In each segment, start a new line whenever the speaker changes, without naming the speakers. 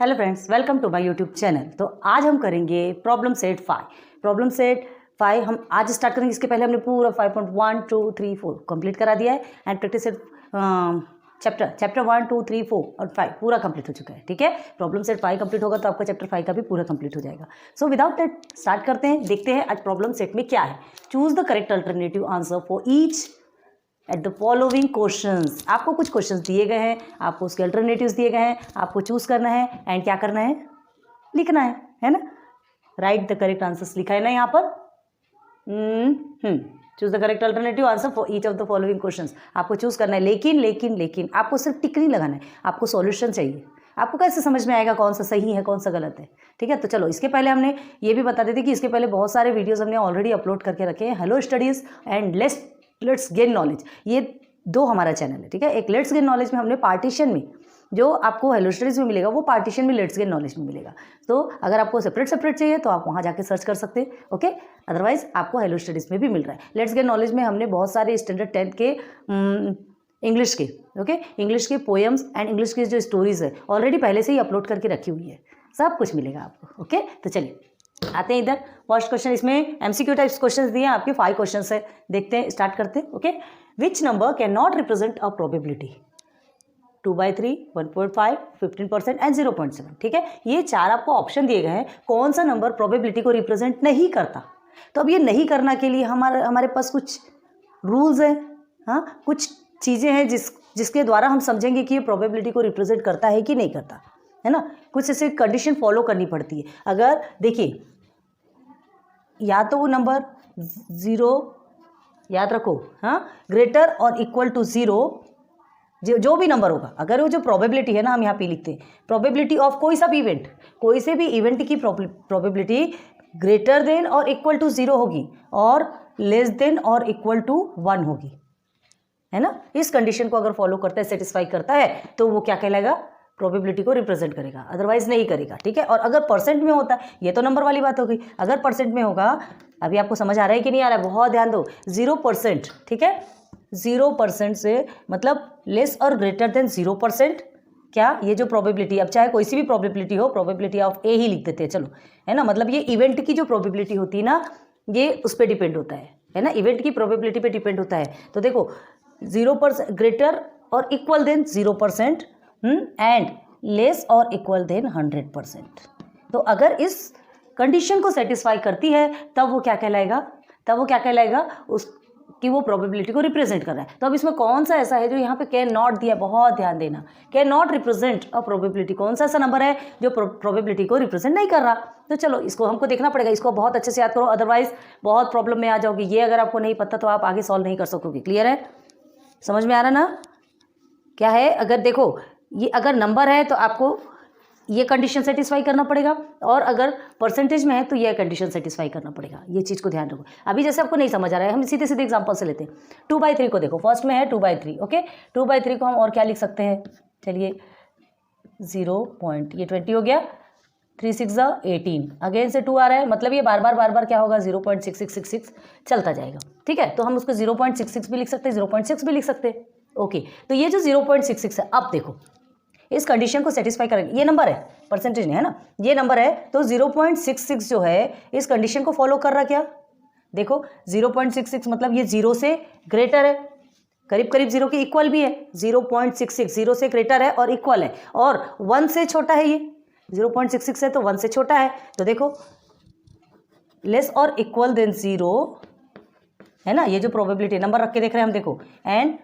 Hello friends, welcome to my YouTube channel. तो आज हम करेंगे प्रॉब्लम सेट 5। प्रॉब्लम सेट 5 हम आज स्टार्ट करेंगे। इसके पहले हमने पूरा 5.1 2 3 4 कंप्लीट करा दिया है एंड प्रैक्टिस सेट चैप्टर 1 2 3 4 और 5 पूरा कंप्लीट हो चुका है। ठीक है, प्रॉब्लम सेट 5 कंप्लीट होगा तो आपका चैप्टर 5 का भी पूरा कंप्लीट हो जाएगा। सो विदाउट दैट स्टार्ट करते हैं, देखते हैं आज प्रॉब्लम सेट में क्या है। Choose the correct alternative answer for each at the following questions. आपको कुछ क्वेश्चंस दिए गए हैं, आपको उसके अल्टरनेटिव्स दिए गए हैं, आपको चूज करना है एंड क्या करना है, लिखना है ना। राइट द करेक्ट आंसर्स लिखा है ना यहाँ पर। Choose the correct alternative answer for each of the following questions. आपको चूज करना है, लेकिन आपको सिर्फ टिक नहीं लगाना है, आपको सॉल्यूशन चाहिए। आपको कैसे समझ में आएगा कौन सा सही है कौन सा गलत है। ठीक है, तो चलो इसके पहले हमने ये भी बता देते कि इसके पहले बहुत सारे वीडियोस हमने ऑलरेडी अपलोड करके रखे हैं। Hello studies and let's gain knowledge, ये दो हमारा चैनल है। ठीक है, एक लेट्स गेन नॉलेज में हमने पार्टीशन में जो आपको हेलो स्टडीज में मिलेगा वो पार्टीशन में लेट्स गेन नॉलेज में मिलेगा। तो अगर आपको सेपरेट चाहिए तो आप वहाँ जाके सर्च कर सकते हैं। ओके, अदरवाइज आपको हेलो स्टडीज में भी मिल रहा है। लेट्स गेन नॉलेज में हमने बहुत सारे स्टैंडर्ड 10 के इंग्लिश के इंग्लिश के पोएम्स एंड इंग्लिश की जो स्टोरीज है ऑलरेडी पहले से ही अपलोड करके रखी हुई है। सब कुछ मिलेगा आपको। ओके, तो चलिए आते हैं इधर। फर्स्ट क्वेश्चन, इसमें एमसीक्यू टाइप्स क्वेश्चंस दिए हैं आपके, 5 क्वेश्चंस है। देखते हैं, स्टार्ट करते हैं। Okay, which number can not represent a probability? 2/3, 1.5, 15% and 0.7। ठीक है, ये 4 आपको ऑप्शन दिए गए हैं। कौन सा नंबर प्रोबेबिलिटी को रिप्रेजेंट नहीं करता? तो अब ये नहीं करना के लिए हमारे पास कुछ रूल्स हैं। हाँ, कुछ चीज़ें हैं जिसके द्वारा हम समझेंगे कि ये प्रोबेबिलिटी को रिप्रेजेंट करता है कि नहीं करता, है ना। कुछ ऐसे कंडीशन फॉलो करनी पड़ती है। अगर देखिए, या तो वो नंबर 0, याद रखो, हाँ, ग्रेटर और इक्वल टू 0, जो भी नंबर होगा, अगर वो जो प्रोबेबिलिटी है ना, हम यहाँ पे लिखते हैं प्रोबेबिलिटी ऑफ कोई सा भी इवेंट, कोई से भी इवेंट की प्रोबेबिलिटी ग्रेटर देन और इक्वल टू 0 होगी और लेस देन और इक्वल टू 1 होगी, है ना। इस कंडीशन को अगर फॉलो करता है, सेटिस्फाई करता है, तो वो क्या कहलाएगा, प्रोबेबिलिटी को रिप्रेजेंट करेगा, अदरवाइज नहीं करेगा। ठीक है, और अगर परसेंट में होता है, ये तो नंबर वाली बात हो गई। अगर परसेंट में होगा, अभी आपको समझ आ रहा है कि नहीं आ रहा है, बहुत ध्यान दो। 0%, ठीक है, 0% से मतलब लेस और ग्रेटर देन 0%, क्या ये जो प्रोबेबिलिटी, अब चाहे कोई सी भी प्रोबेबिलिटी हो, प्रोबेबिलिटी ऑफ ए ही लिख देते हैं, चलो, है ना। मतलब ये इवेंट की जो प्रोबेबिलिटी होती है ना, ये उस पर डिपेंड होता है ना, इवेंट की प्रोबेबिलिटी पे डिपेंड होता है। तो देखो 0% ग्रेटर और इक्वल देन 0% एंड लेस और इक्वल देन 100%। तो अगर इस कंडीशन को सेटिस्फाई करती है तब वो क्या कहलाएगा, कि वो प्रोबेबिलिटी को रिप्रेजेंट कर रहा है। तो अब इसमें कौन सा ऐसा है जो यहाँ पे कैन नॉट दिया, बहुत ध्यान देना, can not represent a probability, कौन सा ऐसा नंबर है जो प्रोबेबिलिटी को रिप्रेजेंट नहीं कर रहा। तो चलो इसको हमको देखना पड़ेगा, इसको बहुत अच्छे से याद करो, अदरवाइज बहुत प्रॉब्लम में आ जाओगे। ये अगर आपको नहीं पता तो आप आगे सॉल्व नहीं कर सकोगे। क्लियर है, समझ में आ रहा ना क्या है। अगर देखो, ये अगर नंबर है तो आपको ये कंडीशन सेटिस्फाई करना पड़ेगा, और अगर परसेंटेज में है तो ये कंडीशन सेटिस्फाई करना पड़ेगा। ये चीज़ को ध्यान रखो। अभी जैसे आपको नहीं समझ आ रहा है, हम सीधे एग्जांपल से लेते हैं। 2/3 को देखो, फर्स्ट में है 2/3। ओके, 2/3 को हम और क्या लिख सकते हैं, चलिए 0. ये 20 हो गया, 3 6 18, अगेन से 2 आ रहा है, मतलब ये बार बार क्या होगा, 0.6666 चलता जाएगा। ठीक है, तो हम उसको 0.66 भी लिख सकते हैं, 0.6 भी लिख सकते हैं। ओके, तो ये जो 0.66 है, अब देखो इस कंडीशन को सेटिस्फाई करेंगे। ये नंबर है, परसेंटेज नहीं है ना, ये नंबर है, तो 0.66 जो है इस कंडीशन को फॉलो कर रहा। क्या देखो, 0.66 मतलब ये 0 से ग्रेटर है, करीब 0 के इक्वल भी है। 0.66 0 से ग्रेटर है और इक्वल है, और 1 से छोटा है। ये 0.66 है तो 1 से छोटा है। तो देखो लेस और इक्वल देन 0, है ना। ये जो प्रोबेबिलिटी नंबर रख के देख रहे हैं हम, देखो, and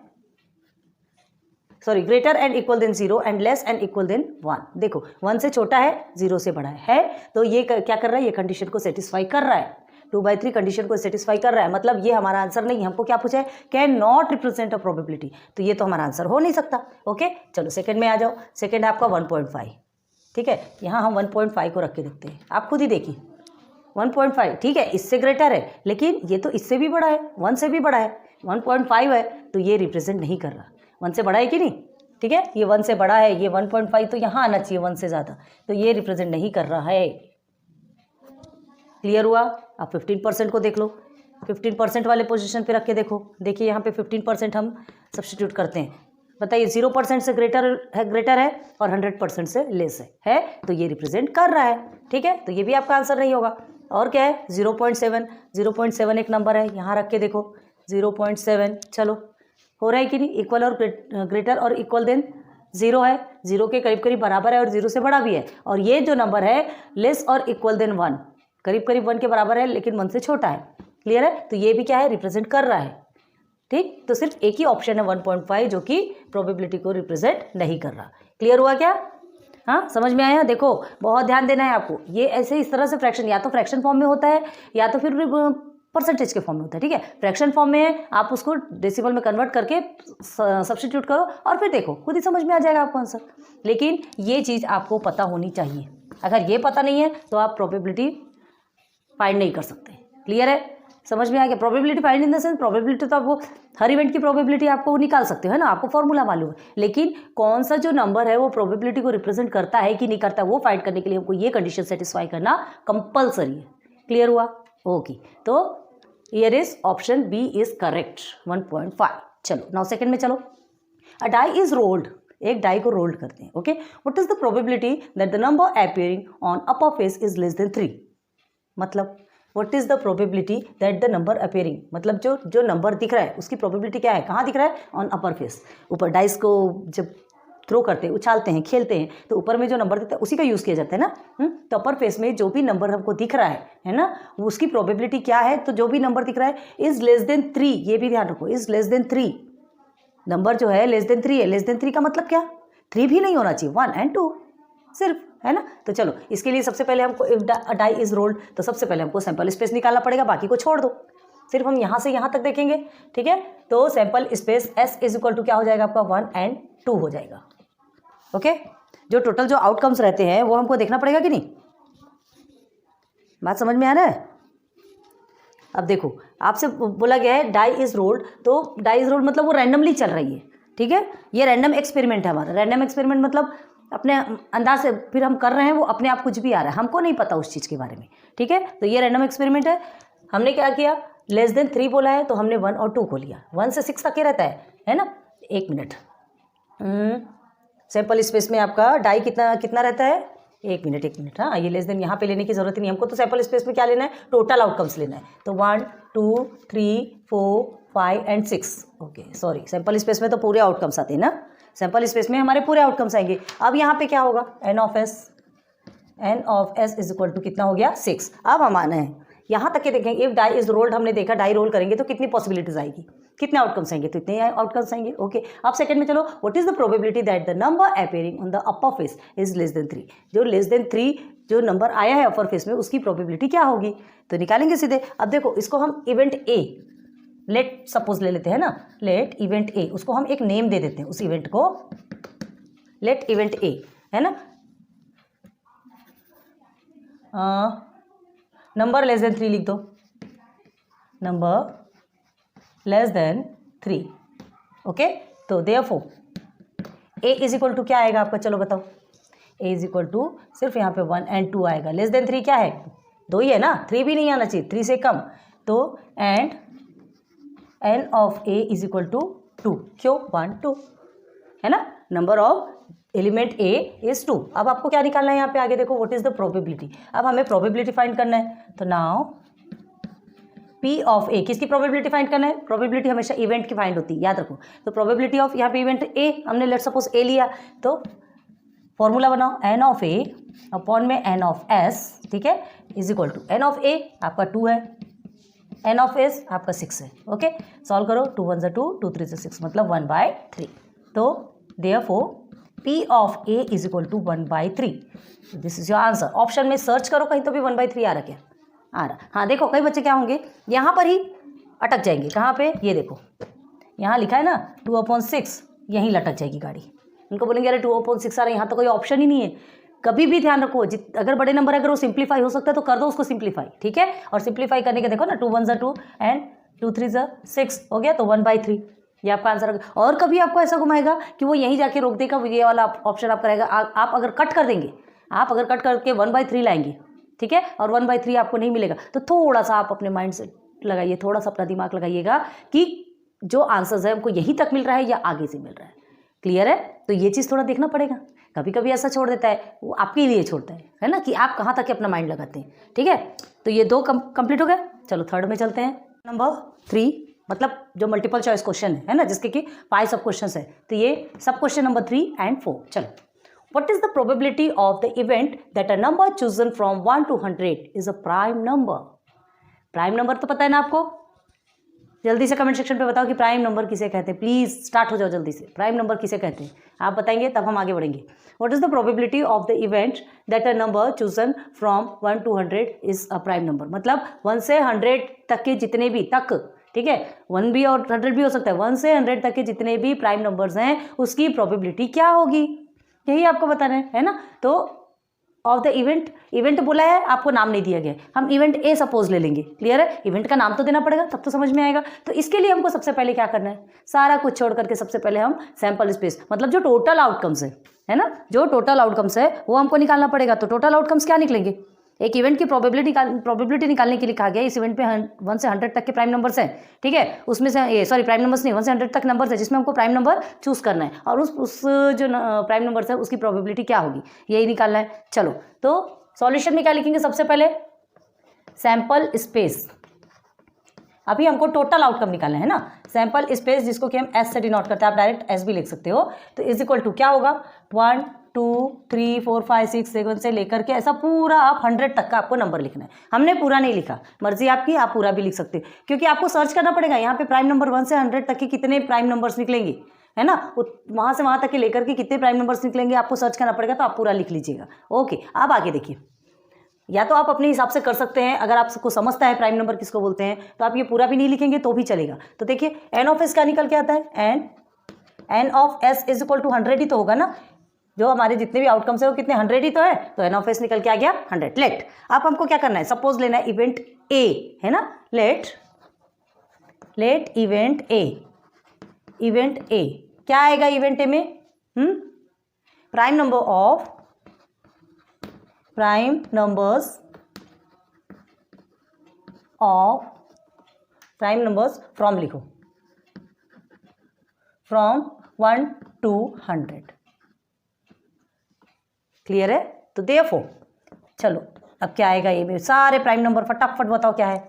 sorry, greater and equal than 0 and less and equal than 1। देखो 1 से छोटा है, 0 से बड़ा है, तो ये क्या कर रहा है, ये कंडीशन को सेटिस्फाई कर रहा है। 2/3 कंडीशन को सेटिस्फाई कर रहा है, मतलब ये हमारा आंसर नहीं। हमको क्या पूछा है, can not represent a probability, तो ये तो हमारा आंसर हो नहीं सकता। ओके, चलो सेकंड में आ जाओ। सेकंड है आपका 1.5। ठीक है, यहाँ हम 1.5 को रख के देखते हैं, आप खुद ही देखिए 1.5। ठीक है, इससे ग्रेटर है, लेकिन ये तो इससे भी बड़ा है, 1 से भी बड़ा है, 1.5 है, तो ये रिप्रेजेंट नहीं कर रहा। 1 से बड़ा है कि नहीं, ठीक है, ये 1 से बड़ा है, ये 1.5 तो यहाँ आना चाहिए 1 से ज़्यादा, तो ये रिप्रेजेंट नहीं कर रहा है। क्लियर हुआ। अब 15% को देख लो, 15% वाले पोजीशन पे रख के देखो। देखिए यहाँ पे 15% हम सब्स्टिट्यूट करते हैं, बताइए 0% से ग्रेटर है और 100% से लेस है तो ये रिप्रेजेंट कर रहा है। ठीक है, तो ये भी आपका आंसर नहीं होगा। और क्या है 0.7 एक नंबर है, यहाँ रख के देखो 0.7। चलो हो रहा है कि नहीं, इक्वल और ग्रेटर और इक्वल देन 0 है, 0 के करीब करीब बराबर है और 0 से बड़ा भी है। और ये जो नंबर है लेस और इक्वल देन 1, करीब करीब 1 के बराबर है लेकिन 1 से छोटा है। क्लियर है, तो ये भी क्या है रिप्रेजेंट कर रहा है। ठीक, तो सिर्फ एक ही ऑप्शन है 1.5 जो कि प्रोबेबिलिटी को रिप्रेजेंट नहीं कर रहा। क्लियर हुआ क्या? हाँ, समझ में आया? देखो बहुत ध्यान देना है आपको, ये ऐसे इस तरह से फ्रैक्शन या तो फ्रैक्शन फॉर्म में होता है या तो फिर परसेंटेज के फॉर्म में होता है। ठीक है, फ्रैक्शन फॉर्म में है, आप उसको डेसिमल में कन्वर्ट करके सब्स्टिट्यूट करो और फिर देखो खुद ही समझ में आ जाएगा आपको आंसर। लेकिन ये चीज़ आपको पता होनी चाहिए, अगर ये पता नहीं है तो आप प्रोबेबिलिटी फाइंड नहीं कर सकते। क्लियर है, समझ में आ गया? Probability find in the sense, probability तो आपको हर इवेंट की प्रोबेबिलिटी आपको निकाल सकते हो, है ना, आपको फॉर्मूला मालूम है, लेकिन कौन सा जो नंबर है वो प्रोबेबिलिटी को रिप्रेजेंट करता है कि नहीं करता, वो फाइंड करने के लिए हमको ये कंडीशन सेटिस्फाई करना कंपलसरी है। क्लियर हुआ? ओके, तो here is option B is correct 1.5। चलो नाउ सेकंड में चलो। अ डाई इज रोल्ड, एक डाई को रोल्ड करते हैं। Okay, what is the probability that the number appearing on upper face is less than 3? मतलब what is the probability that the number appearing, मतलब जो number दिख रहा है उसकी प्रोबेबिलिटी क्या है, कहाँ दिख रहा है? ऑन अपर फेस, ऊपर। डाइस को जब थ्रो करते हैं, उछालते हैं, खेलते हैं, तो ऊपर में जो नंबर दिखता है उसी का यूज़ किया जाता है ना। तो अपर फेस में जो भी नंबर हमको दिख रहा है ना, उसकी प्रोबेबिलिटी क्या है? तो जो भी नंबर दिख रहा है इज लेस देन 3, ये भी ध्यान रखो, इज लेस देन 3। नंबर जो है लेस देन 3 है। लेस देन 3 का मतलब क्या? 3 भी नहीं होना चाहिए, 1 और 2 सिर्फ, है ना। तो चलो इसके लिए सबसे पहले हमको इफ डाई इज रोल्ड, तो सबसे पहले हमको सैंपल स्पेस निकालना पड़ेगा, बाकी को छोड़ दो, सिर्फ हम यहाँ से यहाँ तक देखेंगे। ठीक है, तो sample space S is equal to क्या हो जाएगा आपका? 1 और 2 हो जाएगा। ओके, जो टोटल जो आउटकम्स रहते हैं वो हमको देखना पड़ेगा कि नहीं? बात समझ में आ रहा है? अब देखो आपसे बोला गया है डाई इज रोल्ड, तो डाई इज रोल्ड मतलब वो रैंडमली चल रही है। ठीक है, ये रैंडम एक्सपेरिमेंट है हमारा। रैंडम एक्सपेरिमेंट मतलब अपने अंदाज से फिर हम कर रहे हैं, वो अपने आप कुछ भी आ रहा है, हमको नहीं पता उस चीज़ के बारे में। ठीक है, तो ये रैंडम एक्सपेरिमेंट है। हमने क्या किया, लेस देन 3 बोला है तो हमने 1 और 2 को लिया। 1 से 6 तक के रहता है ना। 1 मिनट, सैंपल स्पेस में आपका डाई कितना रहता है? 1 मिनट। हाँ, ये लेस देन यहाँ पे लेने की जरूरत नहीं, हमको तो सैंपल स्पेस में क्या लेना है? टोटल आउटकम्स लेना है। तो 1 2 3 4 5 और 6। ओके सॉरी, सैंपल स्पेस में तो पूरे आउटकम्स आते हैं ना, सैंपल स्पेस में हमारे पूरे आउटकम्स आएंगे। अब यहाँ पे क्या होगा? n of s is equal to कितना हो गया? 6। अब हम आना है यहाँ तक के देखेंगे। इफ डाई इज रोल्ड, हमने देखा डाई रोल करेंगे तो कितनी पॉसिबिलिटीज आएगी, कितने आउटकम्स आएंगे? तो इतने आउटकम्स आएंगे। ओके, अब सेकंड में चलो, what is the probability that the number appearing on the upper face is less than 3? जो लेस देन 3 जो नंबर आया है अपर फेस में, उसकी प्रोबेबिलिटी क्या होगी? तो निकालेंगे सीधे। अब देखो इसको हम इवेंट ए लेट सपोज ले लेते हैं ना, लेट इवेंट ए, उसको हम एक नेम दे देते हैं उस इवेंट को, लेट इवेंट ए, है ना। नंबर लेस देन 3 लिख दो, नंबर लेस देन 3। ओके, तो therefore A is equal to क्या आएगा आपका? चलो बताओ, ए इज इक्वल टू सिर्फ यहाँ पे 1 और 2 आएगा। लेस देन 3 क्या है? 2 ही है ना, 3 भी नहीं आना चाहिए, 3 से कम। तो and n of a is equal to 2, क्यों? 1 2, है ना। Number of element a is 2। अब आपको क्या निकालना है यहाँ पे? आगे देखो, व्हाट इज द प्रोबेबिलिटी। अब हमें प्रोबेबिलिटी फाइंड करना है, तो नाउ p ऑफ a, किसकी प्रोबेबिलिटी फाइंड करना है? प्रोबेबिलिटी हमेशा इवेंट की फाइंड होती है, याद रखो। तो प्रोबेबिलिटी ऑफ यहाँ पे इवेंट a, हमने लेट सपोज a लिया, तो फॉर्मूला बनाओ, n ऑफ a अपॉन में n ऑफ s, ठीक है, is equal to n of a आपका 2 है, n ऑफ s आपका 6 है। ओके, सॉल्व करो, 2 1 2 2 3 6, मतलब 1/3। तो therefore p of a is equal to 1/3। This is your answer. Option में सर्च करो कहीं तो भी 1/3 आ रहा क्या? आ रहा। हाँ देखो, कई बच्चे क्या होंगे यहाँ पर ही अटक जाएंगे। कहाँ पे? ये देखो यहाँ लिखा है ना 2/6, यहीं लटक जाएगी गाड़ी। उनको बोलेंगे अरे 2/6 आ रहा है, यहाँ तो कोई ऑप्शन ही नहीं है। कभी भी ध्यान रखो, अगर बड़े नंबर अगर वो सिंप्लीफाई हो सकता है तो कर दो उसको सिंप्लीफाई, ठीक है। और सिंप्लीफाई करने के देखो ना, 2 1 2 एंड 2 3 6 हो गया, तो 1/3 ये आपका आंसर होगा। और कभी आपको ऐसा घुमाएगा कि वो यहीं जाके रोक देगा, ये वाला ऑप्शन आपका रहेगा। आप अगर कट कर देंगे, आप अगर कट करके 1/3 लाएंगे, ठीक है, और 1/3 आपको नहीं मिलेगा, तो थोड़ा सा आप अपने माइंड से लगाइए, थोड़ा सा अपना दिमाग लगाइएगा कि जो आंसर्स है हमको यहीं तक मिल रहा है या आगे से मिल रहा है। क्लियर है? तो ये चीज़ थोड़ा देखना पड़ेगा। कभी कभी ऐसा छोड़ देता है, वो आपके लिए छोड़ता है ना, कि आप कहाँ तक अपना माइंड लगाते हैं। ठीक है, तो ये 2 कंप्लीट हो गए। चलो थर्ड में चलते हैं। नंबर 3 मतलब जो मल्टीपल चॉइस क्वेश्चन है ना, जिसके कि 5 सब क्वेश्चन है। तो ये सब क्वेश्चन नंबर 3 and 4। चलो, what is the probability of the event that a number chosen from 1 to 100 is a prime number? Prime number तो पता है ना आपको? जल्दी से कमेंट सेक्शन पे बताओ कि प्राइम नंबर किसे कहते हैं। प्लीज स्टार्ट हो जाओ जल्दी से। प्राइम नंबर किसे कहते हैं आप बताएंगे, तब हम आगे बढ़ेंगे। What is the probability of the event that a number chosen from 1 to 100 is a prime number? मतलब 1 से 100 तक के जितने भी तक, ठीक है, 1 भी और 100 भी हो सकता है, 1 से 100 तक के जितने भी प्राइम नंबर्स हैं उसकी प्रोबेबिलिटी क्या होगी, यही आपको बताना है ना। तो ऑफ द इवेंट बोला है, आपको नाम नहीं दिया गया, हम इवेंट ए सपोज ले लेंगे। क्लियर है? इवेंट का नाम तो देना पड़ेगा, तब तो समझ में आएगा। तो इसके लिए हमको सबसे पहले क्या करना है, सारा कुछ छोड़ करके सबसे पहले हम सैंपल स्पेस, मतलब जो टोटल आउटकम्स है ना, जो टोटल आउटकम्स है वो हमको निकालना पड़ेगा। तो टोटल आउटकम्स क्या निकलेंगे? एक इवेंट की प्रोबेबिलिटी निकालने के लिए कहा गया, इस इवेंट पे 1 से 100 तक के प्राइम नंबर्स हैं, ठीक है, उसमें से ये सॉरी प्राइम नंबर्स नहीं, 1 से 100 तक नंबर्स है, जिसमें हमको प्राइम नंबर चूज करना है, और उस जो प्राइम नंबर्स है उसकी प्रोबेबिलिटी क्या होगी, यही निकालना है। चलो, तो सॉल्यूशन में क्या लिखेंगे सबसे पहले? Sample space. अभी हमको टोटल आउटकम निकालना है ना, सैंपल स्पेस, जिसको कि हम एस से डिनोट करते हैं, आप डायरेक्ट एस भी लिख सकते हो। तो इज इक्वल टू क्या होगा, 1 2 3 4 5 6 7 से लेकर के ऐसा पूरा आप 100 तक का आपको नंबर लिखना है। हमने पूरा नहीं लिखा, मर्जी आपकी, आप पूरा भी लिख सकते हो, क्योंकि आपको सर्च करना पड़ेगा यहाँ पे प्राइम नंबर 1 से 100 तक के कितने प्राइम नंबर्स निकलेंगे, है ना, वहाँ से वहाँ तक के लेकर के कितने प्राइम नंबर्स निकलेंगे आपको सर्च करना पड़ेगा। तो आप पूरा लिख लीजिएगा। ओके, अब आगे देखिए, या तो आप अपने हिसाब से कर सकते हैं, अगर आपको समझता है प्राइम नंबर किसको बोलते हैं, तो आप ये पूरा भी नहीं लिखेंगे तो भी चलेगा। तो देखिए एन ऑफ एस क्या निकल के आता है, N of S is equal to 100 ही तो होगा ना, जो हमारे जितने भी आउटकम्स है वो कितने 100 ही तो है, तो एन ऑफ एस निकल के आ गया 100। लेट, आप हमको क्या करना है, सपोज लेना है इवेंट ए, है ना, लेट इवेंट ए क्या आएगा इवेंट ए में, प्राइम नंबर्स फ्रॉम लिखो, फ्रॉम 1 to 100। क्लियर है? तो देयरफॉर चलो अब क्या आएगा, ये सारे प्राइम नंबर फटाफट बताओ क्या है।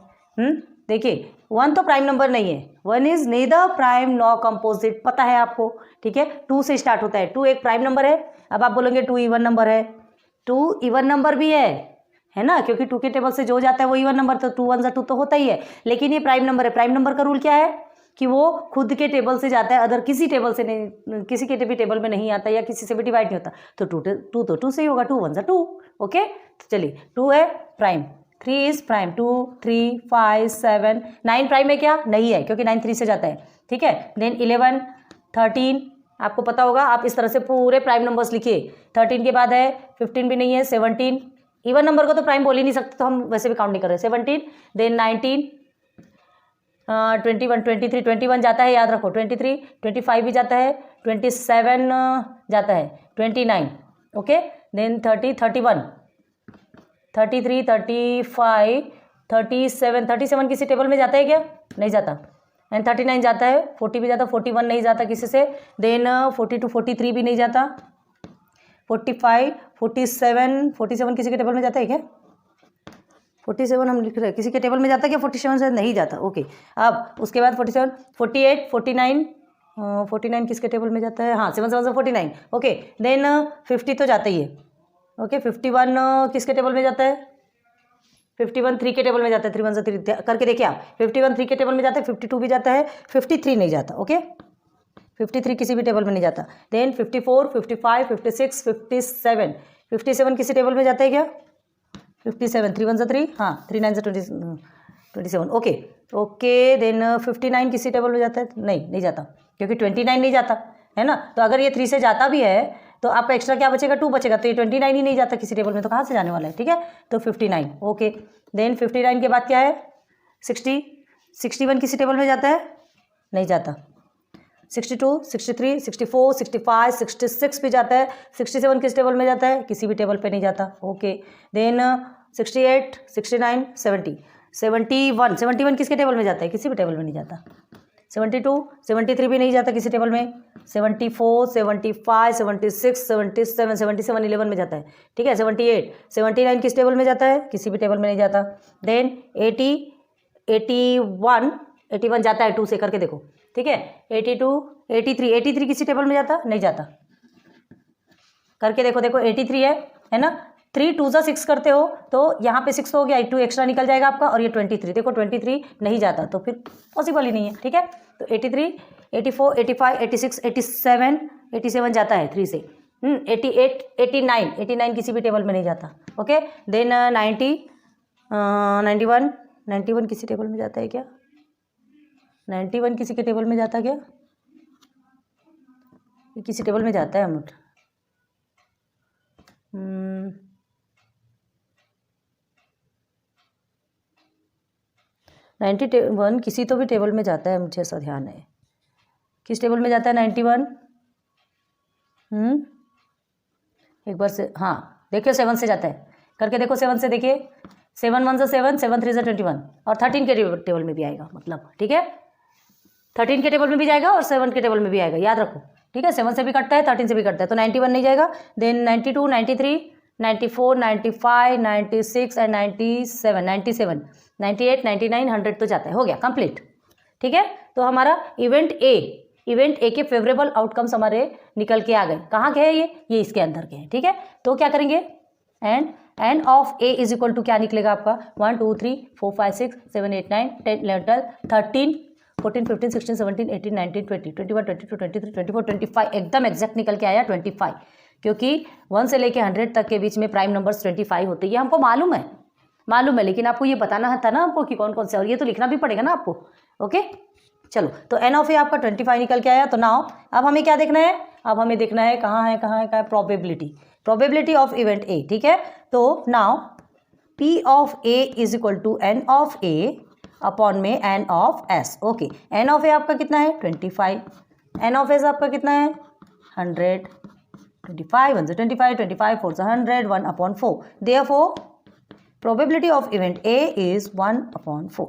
देखिए 1 तो प्राइम नंबर नहीं है, 1 is nether prime nor composite, पता है आपको, ठीक है। 2 से स्टार्ट होता है, 2 एक प्राइम नंबर है। अब आप बोलेंगे 2 इवन नंबर है, 2 इवन नंबर भी है ना, क्योंकि 2 के टेबल से जो जाता है वो इवन नंबर, तो 2 1 2 तो होता ही है। लेकिन ये प्राइम नंबर है, प्राइम नंबर का रूल क्या है कि वो खुद के टेबल से जाता है, अदर किसी टेबल से नहीं, किसी के भी टेबल में नहीं आता या किसी से भी डिवाइड नहीं होता। तो 2 तो 2 से ही होगा, 2 1 2। ओके, तो चलिए 2 है प्राइम, 3 इज प्राइम, 2 3 5 7 9 प्राइम है क्या, नहीं है, क्योंकि 9 3 से जाता है, ठीक है। देन 11 13 आपको पता होगा, आप इस तरह से पूरे प्राइम नंबर्स लिखिए। 13 के बाद है 15 भी नहीं है, 17 इवन नंबर को तो प्राइम बोल ही नहीं सकते, तो हम वैसे भी काउंट नहीं कर रहे। 17 देन 19 21 23 21 जाता है, याद रखो, 23 25 भी जाता है, 27 जाता है, 29 ओके, देन 30 31 33 35 37 किसी टेबल में जाता है क्या, नहीं जाता। एंड 39 जाता है, 40 भी जाता, 41 नहीं जाता किसी से। देन 42 43 भी नहीं जाता, 45 47 किसी के टेबल में जाता है क्या, 47 हम लिख रहे हैं, किसी के टेबल में जाता है क्या, 47 से नहीं जाता। ओके, अब उसके बाद 47 48 49 49 किसके टेबल में जाता है, हाँ 7 7 49 ओके। देन 50 तो जाता ही है, ओके। 51 किसके टेबल में जाता है, 51 3 के टेबल में जाता है, 3 1 3 करके देखिए आप, 51 3 के टेबल में जाता है, 52 भी जाता है, 53 नहीं जाता, ओके, 53 किसी भी टेबल में नहीं जाता। देन 54 55 56 57 किसी टेबल में जाता है क्या, 57 3 1 3 हाँ 3 9 27 ओके। देन 59 किसी टेबल में जाता है, नहीं जाता, क्योंकि 29 नहीं जाता है ना। तो अगर ये 3 से जाता भी है तो आपका एक्स्ट्रा क्या बचेगा, 2 बचेगा, तो ये 29 ही नहीं जाता किसी टेबल में, तो कहाँ से जाने वाला है, ठीक है। तो 59 ओके। देन 59 के बाद क्या है, 61 किसी टेबल में जाता है, नहीं जाता। 62 63 64 65 66 भी जाता है। 67 किस टेबल में जाता है, किसी भी टेबल पे नहीं जाता, ओके। देन 68 69 70 71 किसके टेबल में जाता है, किसी भी टेबल में नहीं जाता। 72, 73 भी नहीं जाता किसी टेबल में, 74, 75, 76, 77, 77 11 में जाता है, ठीक है। 78, 79 किस टेबल में जाता है, किसी भी टेबल में नहीं जाता। देन 80, 81, 81 जाता है 2 से, करके देखो, ठीक है। 82, 83, 83 किसी टेबल में जाता, नहीं जाता, करके देखो, देखो 83 है ना। 3 2 जा 6 करते हो तो यहाँ पे 6 तो हो गया, 2 एक्स्ट्रा निकल जाएगा आपका, और ये 23, देखो 23 नहीं जाता, तो फिर पॉसिबल ही नहीं है, ठीक है। तो 83, 84, 85, 86, 87, 87 जाता है 3 से। 88, 89, 89 किसी भी टेबल में नहीं जाता, ओके। देन 90, 91, 91 किसी टेबल में जाता है क्या, 91 किसी के टेबल में जाता क्या, किसी टेबल में जाता है हम 91 किसी तो भी टेबल में जाता है, मुझे ऐसा ध्यान है। किस टेबल में जाता है 91? एक बार से, हाँ देखिए 7 से जाता है, करके देखो 7 से, देखिए 7 1 7, 7 3 21, और 13 के टेबल में भी आएगा, मतलब ठीक है, 13 के टेबल में भी जाएगा और 7 के टेबल में भी आएगा, याद रखो, ठीक है। 7 से भी कटता है, 13 से भी कटता है, तो 91 नहीं जाएगा। देन 92, 93, 94, 95, 96 एंड 97, 97, 98, 99, 100 तो जाता है, हो गया कंप्लीट, ठीक है। तो हमारा इवेंट ए के फेवरेबल आउटकम्स हमारे निकल के आ गए। कहाँ के हैं ये इसके अंदर के हैं, ठीक है। तो क्या करेंगे, N of A is equal to क्या निकलेगा आपका, 1 2 3 4 5 6 7 8 9 10 11 12 13 14 15 16 17 18 19 20 21 22 23 24 25, एकदम एग्जैक्ट निकल के आया 25, क्योंकि 1 से लेके 100 तक के बीच में प्राइम नंबर्स 25 होते हैं, ये हमको मालूम है, लेकिन आपको ये बताना था ना आपको कि कौन कौन से, और ये तो लिखना भी पड़ेगा ना आपको, ओके। चलो, तो एन ऑफ ए आपका 25 निकल के आया। तो नाउ अब हमें क्या देखना है, अब हमें देखना है कहाँ है प्रोबेबिलिटी ऑफ इवेंट ए, ठीक है। तो now P of A is equal to N of A upon में N of S, okay. N of A आपका कितना है 25, एन ऑफ एस आपका कितना है 100, 25 1 से 25, 25 4 से 100, 1 upon 4, therefore probability of event A is 1 upon 4।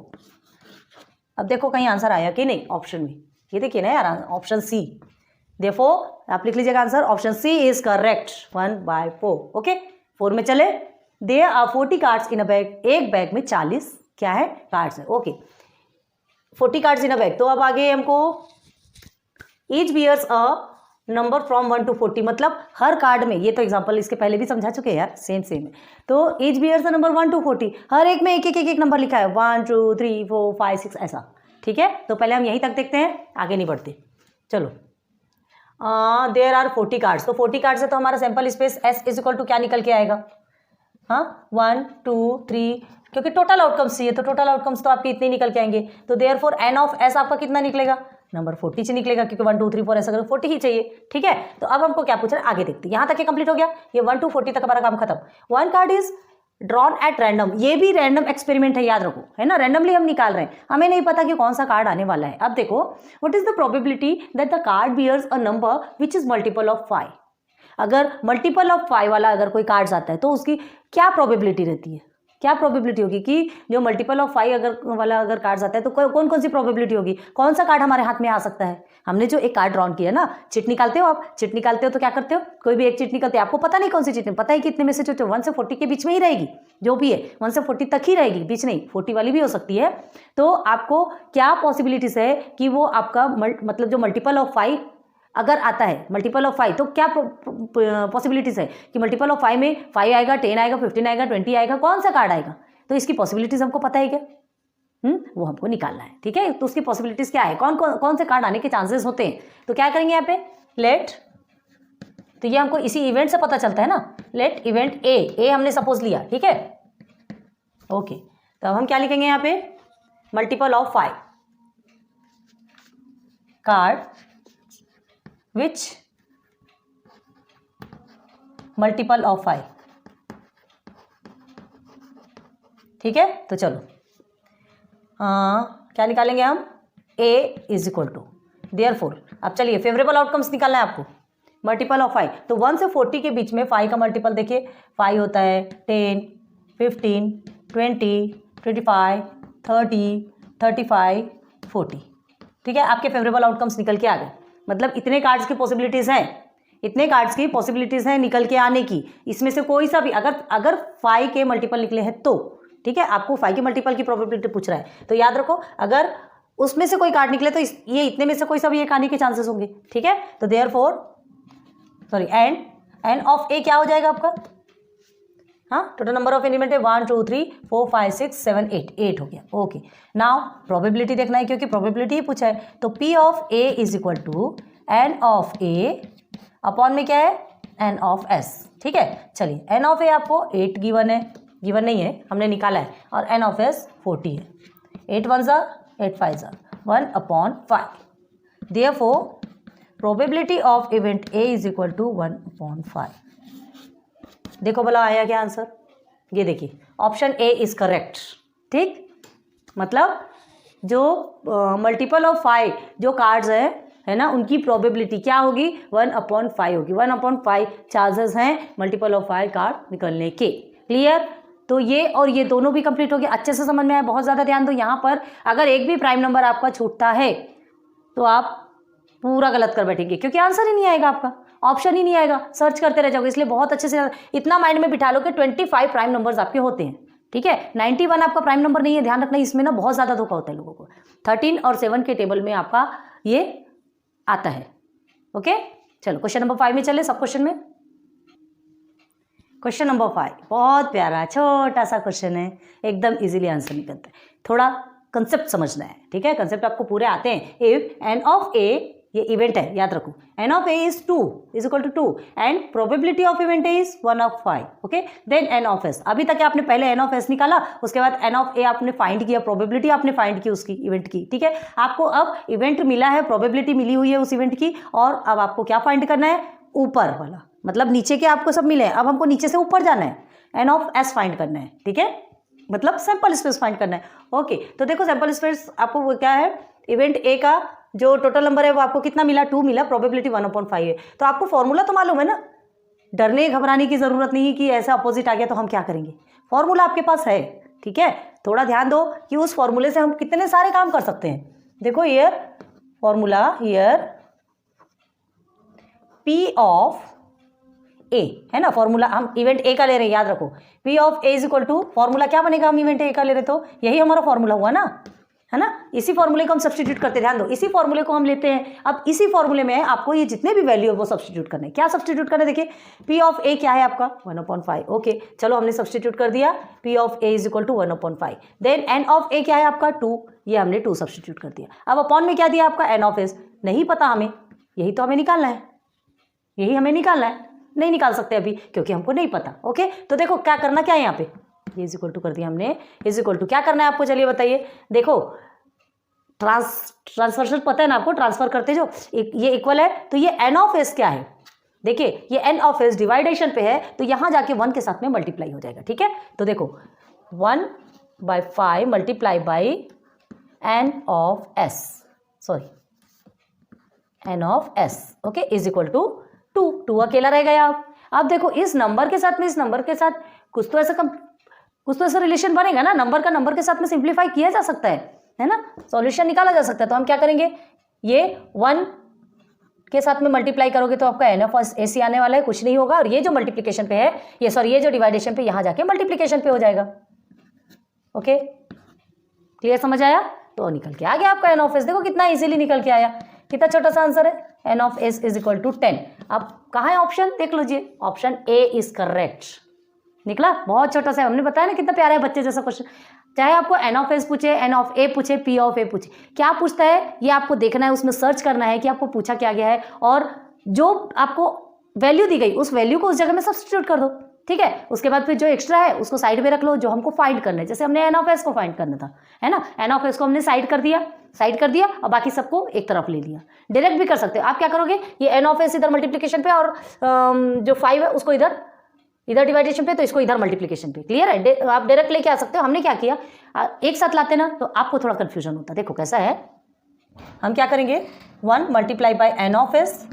अब देखो कहीं आंसर आया कि नहीं ऑप्शन में, ये देखिए ना यार, ऑप्शन सी, देयरफॉर आप लिख लीजिएगा answer, option C is correct, 1/4, okay. 4 में चले, there are 40 cards in a bag, एक बैग में 40 क्या है कार्ड्स है, okay. 40 cards in a bag, तो अब आगे हमको each bears a number from 1 to 40, मतलब हर कार्ड में, ये तो एग्जांपल इसके पहले भी समझा चुके हैं यार, सेम है। तो each bears a number 1 to 40, हर एक में एक नंबर लिखा है, 1 2 3 4 5 6 ऐसा, ठीक है। तो पहले हम यहीं तक देखते हैं, आगे नहीं बढ़ते, चलो। देयर आर 40 कार्ड्स, तो 40 कार्ड्स है तो हमारा sample space S is equal to क्या निकल के आएगा, हाँ 1 2 3, क्योंकि टोटल आउटकम्स चाहिए, तो टोटल आउटकम्स तो आपके इतने निकल के आएंगे, तो देयरफॉर एन ऑफ एस आपका कितना निकलेगा, नंबर 40 से निकलेगा, क्योंकि 1 2 3 4 ऐसा करो 40 ही चाहिए, ठीक है। तो अब हमको क्या पूछ रहे हैं, आगे देखते हैं, यहाँ तक ये कंप्लीट हो गया, ये 1 to 40 तक हमारा काम खत्म। 1 card is drawn at random, ये भी रैंडम एक्सपेरिमेंट है, याद रखो, है ना, रैंडमली हम निकाल रहे हैं, हमें नहीं पता कि कौन सा कार्ड आने वाला है। अब देखो, what is the probability that the card bears a number which is multiple of 5। अगर मल्टीपल ऑफ 5 वाला अगर कोई कार्ड्स आता है तो उसकी क्या प्रोबेबिलिटी रहती है, क्या प्रोबेबिलिटी होगी कि जो मल्टीपल ऑफ 5 अगर कार्ड्स आता है तो कौन कौन सी प्रोबेबिलिटी होगी, कौन सा कार्ड हमारे हाथ में आ सकता है। हमने जो एक कार्ड ड्रॉन किया ना, चिट निकालते हो आप, चिट निकालते हो तो क्या करते हो, कोई भी एक चिट निकलते हो, आपको पता नहीं कौन सी चिट, पता है कि इतने में से जो 1 से 40 के बीच में ही रहेगी, जो भी है 1 से 40 तक ही रहेगी, बीच नहीं, 40 वाली भी हो सकती है। तो आपको क्या पॉसिबिलिटीज है कि वो आपका मतलब जो मल्टीपल ऑफ 5 अगर आता है, मल्टीपल ऑफ 5, तो क्या पॉसिबिलिटीज है कि मल्टीपल ऑफ 5 में 5 आएगा, 10 आएगा, 15 आएगा, 20 आएगा, कौन सा कार्ड आएगा, तो इसकी पॉसिबिलिटीज हमको पता है क्या, वो हमको निकालना है, ठीक है। तो उसकी पॉसिबिलिटीज क्या है, कौन से कार्ड आने के चांसेस होते हैं, तो क्या करेंगे यहाँ पे, लेट, तो ये हमको इसी इवेंट से पता चलता है ना, लेट इवेंट ए हमने सपोज लिया, ठीक है, ओके। तो अब हम क्या लिखेंगे यहाँ पे, multiple of 5 card which multiple of 5, ठीक है। तो चलो क्या निकालेंगे हम, a is equal to, therefore, अब चलिए फेवरेबल आउटकम्स निकालना है आपको, मल्टीपल ऑफ 5, तो 1 से 40 के बीच में 5 का मल्टीपल देखिए, 5 होता है 10 15 20 25 30 35 40, ठीक है, आपके फेवरेबल आउटकम्स निकल के आ गए। मतलब इतने कार्ड्स की पॉसिबिलिटीज़ हैं, इतने कार्ड्स की पॉसिबिलिटीज़ हैं निकल के आने की। इसमें से कोई सा भी अगर 5 के मल्टीपल निकले हैं तो ठीक है, आपको 5 के मल्टीपल की प्रोबेबिलिटी पूछ रहा है तो याद रखो अगर उसमें से कोई कार्ड निकले तो ये इतने में से कोई सा भी एक आने के चांसेस होंगे। ठीक है, तो therefore sorry N of A क्या हो जाएगा आपका, हाँ टोटल नंबर ऑफ एलिमेंट है 1 2 3 4 5 6 7 8 हो गया। ओके, नाउ प्रोबेबिलिटी देखना है क्योंकि प्रोबेबिलिटी ही पूछा है। तो P of A is equal to N of A upon में क्या है एन ऑफ एस। ठीक है, चलिए एन ऑफ ए आपको 8 गिवन है, गिवन नहीं है हमने निकाला है, और एन ऑफ एस 40 है। 8 1 8 5 1 upon 5। Therefore probability of event A is equal to 1 upon 5। देखो भला आया क्या आंसर, ये देखिए ऑप्शन ए इज करेक्ट। ठीक, मतलब जो मल्टीपल ऑफ 5 जो कार्ड्स है ना उनकी प्रोबेबिलिटी क्या होगी 1/5 होगी। 1/5 चांसेस हैं मल्टीपल ऑफ 5 कार्ड निकलने के। क्लियर, तो ये और ये दोनों भी कंप्लीट हो गया। अच्छे से समझ में आया, बहुत ज़्यादा ध्यान दो। यहाँ पर अगर एक भी प्राइम नंबर आपका छूटता है तो आप पूरा गलत कर बैठेंगे क्योंकि आंसर ही नहीं आएगा, आपका ऑप्शन ही नहीं आएगा, सर्च करते रह जाओगे। इसलिए बहुत अच्छे से इतना माइंड में बिठा लो कि 25 प्राइम नंबर्स आपके होते हैं। ठीक है, 91 आपका प्राइम नंबर नहीं है, ध्यान रखना। इसमें ना बहुत ज़्यादा धोखा होता है लोगों को। 13 और 7 के टेबल में आपका ये आता है। ओके, चलो क्वेश्चन नंबर 5 में चले। सब क्वेश्चन में क्वेश्चन नंबर 5 बहुत प्यारा छोटा सा क्वेश्चन है, एकदम इजीली आंसर निकलता है। थोड़ा कंसेप्ट समझना है। ठीक है, कंसेप्ट आपको पूरे आते हैं। इफ एन ऑफ ए, ये इवेंट है याद रखो, N of A is 2 is equal to 2 and probability of event A is 1/5। Okay, then N of S. अभी तक आपने पहले एन ऑफ एस निकाला, उसके बाद एन ऑफ ए आपने फाइंड किया, प्रोबेबिलिटी आपने फाइंड की उसकी इवेंट की। ठीक है, आपको अब इवेंट मिला है, प्रोबेबिलिटी मिली हुई है उस इवेंट की, और अब आपको क्या फाइंड करना है, ऊपर वाला, मतलब नीचे के आपको सब मिले हैं, अब हमको नीचे से ऊपर जाना है, एन ऑफ एस फाइंड करना है। ठीक है, मतलब सैंपल स्पेस फाइंड करना है। ओके, तो देखो सैंपल स्पेस आपको वो क्या है, इवेंट ए का जो टोटल नंबर है वो आपको कितना मिला, 2 मिला, प्रोबेबिलिटी 1/5 है। तो आपको फॉर्मूला तो मालूम है ना, डरने घबराने की जरूरत नहीं है कि ऐसा अपोजिट आ गया तो हम क्या करेंगे, फॉर्मूला आपके पास है। ठीक है, थोड़ा ध्यान दो कि उस फॉर्मूले से हम कितने सारे काम कर सकते हैं। देखो here formula, here P of A है ना, फॉर्मूला हम इवेंट ए का ले रहे हैं, याद रखो P of A is equal to, formula क्या बनेगा, हम इवेंट ए का ले रहे तो यही हमारा फॉर्मूला हुआ ना, है ना। इसी फॉर्मूले को हम सब्सटीट्यूट करते, ध्यान दो, इसी फॉर्मूले को हम लेते हैं। अब इसी फॉर्मूले में आपको ये जितने भी वैल्यू है वो सब्सटीट्यूट करने, क्या सब्सटीट्यूट करने, देखिए पी ऑफ ए क्या है आपका 1/5। ओके, चलो हमने सब्सटीट्यूट कर दिया, P of A is equal to 1/5। Then N of A क्या है आपका 2, ये हमने 2 सब्सटीट्यूट कर दिया। अब अपॉन में क्या दिया आपका एन ऑफ एस, नहीं पता हमें, यही तो हमें निकालना है, यही हमें निकालना है, नहीं निकाल सकते अभी क्योंकि हमको नहीं पता। ओके, तो देखो क्या करना, क्या है यहाँ पे, ये इज इक्वल टू कर दिया हमने, इज इक्वल टू क्या करना है आपको, चलिए बताइए। देखो ट्रांसफर पता है ना आपको, ट्रांसफर करते जो ये इक्वल है तो ये एन ऑफ एस क्या है, देखिए ये एन ऑफ एस डिवाइडेशन पे है तो यहाँ जाके 1 के साथ में मल्टीप्लाई हो जाएगा। ठीक है, तो देखो 1/5 multiply by N of S, sorry N of S, okay, is equal to 2 अकेला रह गया। अब देखो इस नंबर के साथ में इस नंबर के साथ कुछ तो ऐसा रिलेशन बनेगा ना, नंबर का नंबर के साथ में सिंप्लीफाई किया जा सकता है ना, सॉल्यूशन निकाला जा सकता है। तो हम क्या करेंगे, ये 1 के साथ में मल्टीप्लाई करोगे तो आपका एन ऑफ एस आने वाला है, कुछ नहीं होगा, और ये जो मल्टीप्लिकेशन पे है, ये सॉरी ये जो डिवाइडेशन पे यहाँ जाके मल्टीप्लिकेशन पे हो जाएगा। ओके, क्लियर, समझ आया, तो निकल के आ गया आपका एन ऑफ एस। देखो कितना इजीली निकल के आया, कितना छोटा सा आंसर है, N of S is equal to 10। अब कहाँ है ऑप्शन, देख लीजिए, ऑप्शन ए इज करेक्ट निकला, बहुत छोटा सा, हमने बताया ना कितना प्यारा है बच्चे जैसा क्वेश्चन। चाहे आपको एन ऑफ एस पूछे, एन ऑफ ए पूछे, पी ऑफ ए पूछे, क्या पूछता है ये आपको देखना है, उसमें सर्च करना है कि आपको पूछा क्या गया है, और जो आपको वैल्यू दी गई उस वैल्यू को उस जगह में सब्स्टिट्यूट कर दो। ठीक है, उसके बाद फिर जो एक्स्ट्रा है उसको साइड में रख लो, जो हमको फाइंड करना है, जैसे हमने एन ऑफ एस को फाइंड करना था, है ना, एन ऑफ एस को हमने साइड कर दिया और बाकी सबको एक तरफ ले लिया। डायरेक्ट भी कर सकते हो आप, क्या करोगे, ये एन ऑफ एस इधर मल्टीप्लिकेशन पे और जो 5 है उसको इधर डिवाइडेशन पे, तो इसको इधर मल्टीप्लिकेशन पे। क्लियर है, आप डायरेक्ट लेके आ सकते हो। हमने क्या किया, एक साथ लाते ना तो आपको थोड़ा कंफ्यूजन होता। देखो कैसा है, हम क्या करेंगे, 1 multiply by N of S,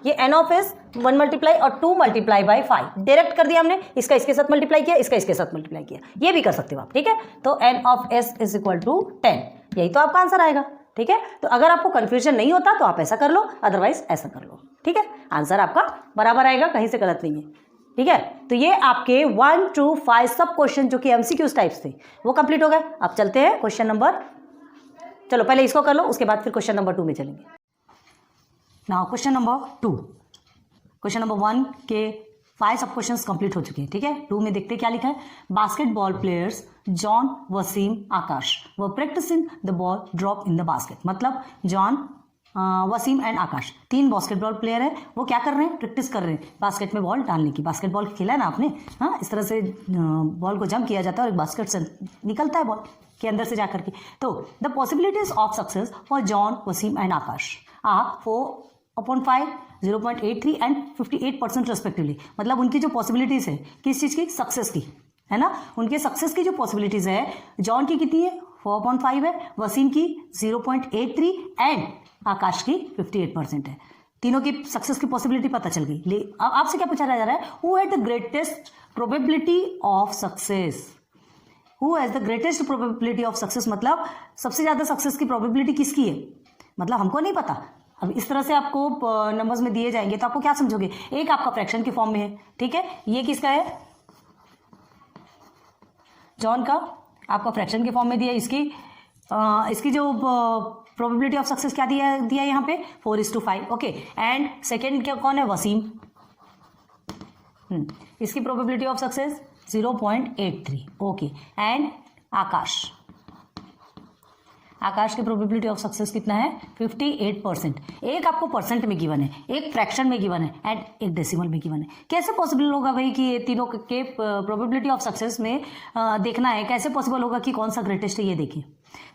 ये एन ऑफ एस 1 मल्टीप्लाई और 2 मल्टीप्लाई बाई 5 डायरेक्ट कर दिया हमने, इसका इसके साथ मल्टीप्लाई किया, इसका इसके साथ मल्टीप्लाई किया, ये भी कर सकते हो आप। ठीक है, तो N of S is equal to 10, यही तो आपका आंसर आएगा। ठीक है। तो अगर आपको कन्फ्यूजन नहीं होता तो आप ऐसा कर लो, अदरवाइज ऐसा कर लो, ठीक है। आंसर आपका बराबर आएगा, कहीं से गलत नहीं है, ठीक है। तो ये आपके 1 to 5 सब क्वेश्चन जो कि एमसीक्यूज टाइप्स थे वो कंप्लीट हो गए। अब चलते हैं क्वेश्चन नंबर, चलो पहले इसको कर लो, उसके बाद फिर क्वेश्चन नंबर 2 में चलेंगे। Now question number 2, question number 1 के 5 सब क्वेश्चंस कंप्लीट हो चुके हैं, ठीक है। 2 में देखते क्या लिखा है। Basketball players John, Waseem, Akash वो practising the ball drop in the basket. मतलब John, Wasim and Akash 3 basketball player है, वो क्या कर रहे हैं, प्रैक्टिस कर रहे हैं बास्केट में बॉल डालने की। बास्केटबॉल खेला है ना आपने, हाँ, इस तरह से बॉल को जंप किया जाता है और एक बास्केट से निकलता है बॉल के अंदर से जाकर के। तो the possibilities of success for John, Wasim and Akash are 4/5, 0.83 and 58% respectively. मतलब उनकी जो पॉसिबिलिटीज है किस चीज़ की, सक्सेस की, है ना। उनके सक्सेस की जो पॉसिबिलिटीज है, जॉन की कितनी है, 4.5 है, वसीम की 0.83 एंड आकाश की 58% है। तीनों की सक्सेस की पॉसिबिलिटी पता चल गई। अब आपसे क्या पूछा जा रहा है, who had the greatest probability of success. Who has the greatest probability of success, मतलब सबसे ज्यादा सक्सेस की प्रोबेबिलिटी किसकी है, मतलब हमको नहीं पता। अब इस तरह से आपको नंबर्स में दिए जाएंगे तो आपको क्या समझोगे, एक आपका फ्रैक्शन के फॉर्म में है, ठीक है। ये किसका है, जॉन का, आपका फ्रैक्शन के फॉर्म में दिया। इसकी जो प्रोबेबिलिटी ऑफ सक्सेस क्या दिया यहाँ पे, 4:5, ओके। एंड सेकेंड क्या कौन है, वसीम, इसकी probability of success 0.83, okay. And Akash की प्रोबेबिलिटी ऑफ सक्सेस कितना है, 58%। एक आपको परसेंट में गिवन है, एक फ्रैक्शन में गिवन है एंड एक डेसिमल में गिवन है। कैसे पॉसिबल होगा भाई कि ये तीनों के प्रोबेबिलिटी ऑफ सक्सेस में देखना है, कैसे पॉसिबल होगा कि कौन सा ग्रेटेस्ट है ये देखिए।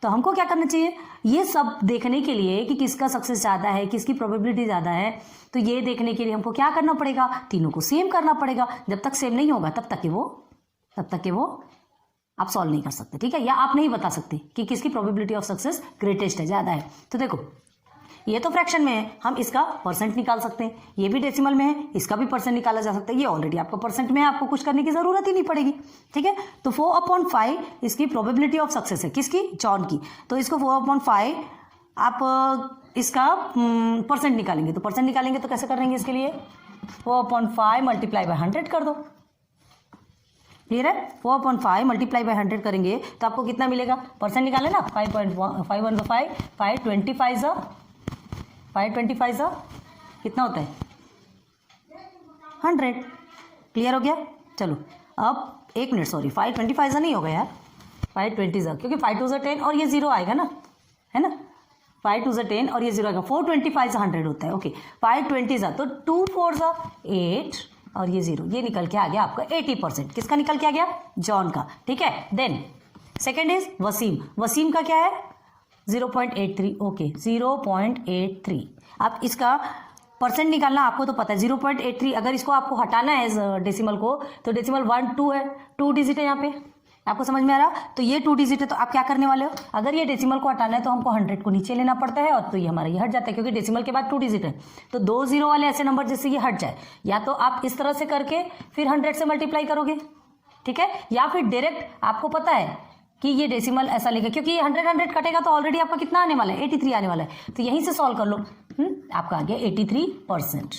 तो हमको क्या करना चाहिए, ये सब देखने के लिए कि किसका सक्सेस ज़्यादा है, किसकी प्रोबेबिलिटी ज़्यादा है, तो ये देखने के लिए हमको क्या करना पड़ेगा, तीनों को सेम करना पड़ेगा। जब तक सेम नहीं होगा तब तक कि वो आप सॉल्व नहीं कर सकते, ठीक है। या आप नहीं बता सकते कि किसकी प्रोबेबिलिटी ऑफ सक्सेस ग्रेटेस्ट है, ज़्यादा है। तो देखो ये तो फ्रैक्शन में है, हम इसका परसेंट निकाल सकते हैं। ये भी डेसिमल में है, इसका भी परसेंट निकाला जा सकता है। ये ऑलरेडी आपका परसेंट में है, आपको कुछ करने की ज़रूरत ही नहीं पड़ेगी, ठीक है। तो 4/5 इसकी प्रोबेबिलिटी ऑफ सक्सेस है, किसकी, जॉन की। तो इसको 4/5 आप इसका परसेंट निकालेंगे। तो परसेंट निकालेंगे तो कैसे करेंगे, इसके लिए 4/5 मल्टीप्लाई बाय 100 कर दो, क्लियर है। 4/5 मल्टीप्लाई बाय 100 करेंगे तो आपको कितना मिलेगा, परसेंट निकाले ना, 5.5 525 कितना होता है, 100, क्लियर हो गया। चलो अब 1 मिनट, सॉरी 525 नहीं होगा यार, 520 क्योंकि 5 2 10 और ये 0 आएगा ना, है ना, 5 2 10 और ये 0 आएगा। 425 100 होता है, ओके। 520 तो 2 4 8 और ये 0, ये निकल के आ गया आपका 80%। किसका निकल के आ गया, जॉन का, ठीक है। देन सेकेंड इज वसीम का क्या है, 0.83, ओके 0.83। अब इसका परसेंट निकालना आपको तो पता है 0.83। अगर इसको आपको हटाना है डेसिमल को, तो डेसिमल 1 2 है, 2 डिजिट है यहाँ पे, आपको समझ में आ रहा। तो ये 2 डिजिट है, तो आप क्या करने वाले हो, अगर ये डेसिमल को हटाना है तो हमको 100 को नीचे लेना पड़ता है, और तो ये हमारा ये हट जाता है क्योंकि डेसिमल के बाद 2 डिजिट है। तो 2 0 वाले ऐसे नंबर जिससे ये हट जाए, या तो आप इस तरह से करके फिर 100 से मल्टीप्लाई करोगे, ठीक है, या फिर डायरेक्ट आपको पता है कि ये डेसिमल ऐसा लेगा, क्योंकि ये 100 कटेगा तो ऑलरेडी आपका कितना आने वाला है, 83 आने वाला है। तो यहीं से सॉल्व कर लो, आपका आ गया 83%।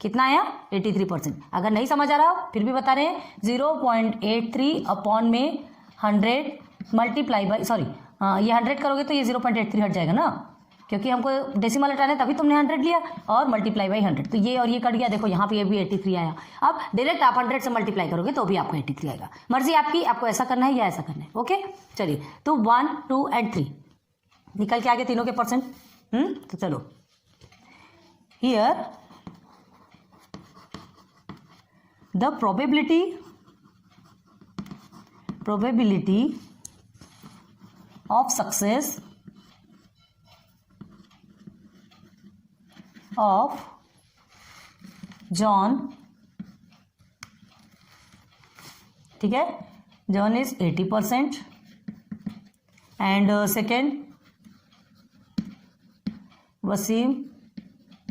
कितना आया, 83%। अगर नहीं समझ आ रहा फिर भी बता रहे हैं, 0.83 अपॉन में 100 मल्टीप्लाई बाई, सॉरी ये 100 करोगे तो ये 0.83 हट जाएगा ना, क्योंकि हमको डेसिमल हटाना है तभी तुमने 100 लिया, और मल्टीप्लाई बाई 100, तो ये और ये कट गया। देखो यहाँ पे ये भी 83 आया। अब डायरेक्ट आप 100 से मल्टीप्लाई करोगे तो भी आपको 83 आएगा। मर्जी आपकी, आपको ऐसा करना है या ऐसा करना है, ओके। चलिए, तो 1 2 एंड 3 निकल के आगे तीनों के परसेंट। तो चलो, here the probability of success of John, ठीक है, John is 80% and second Wasim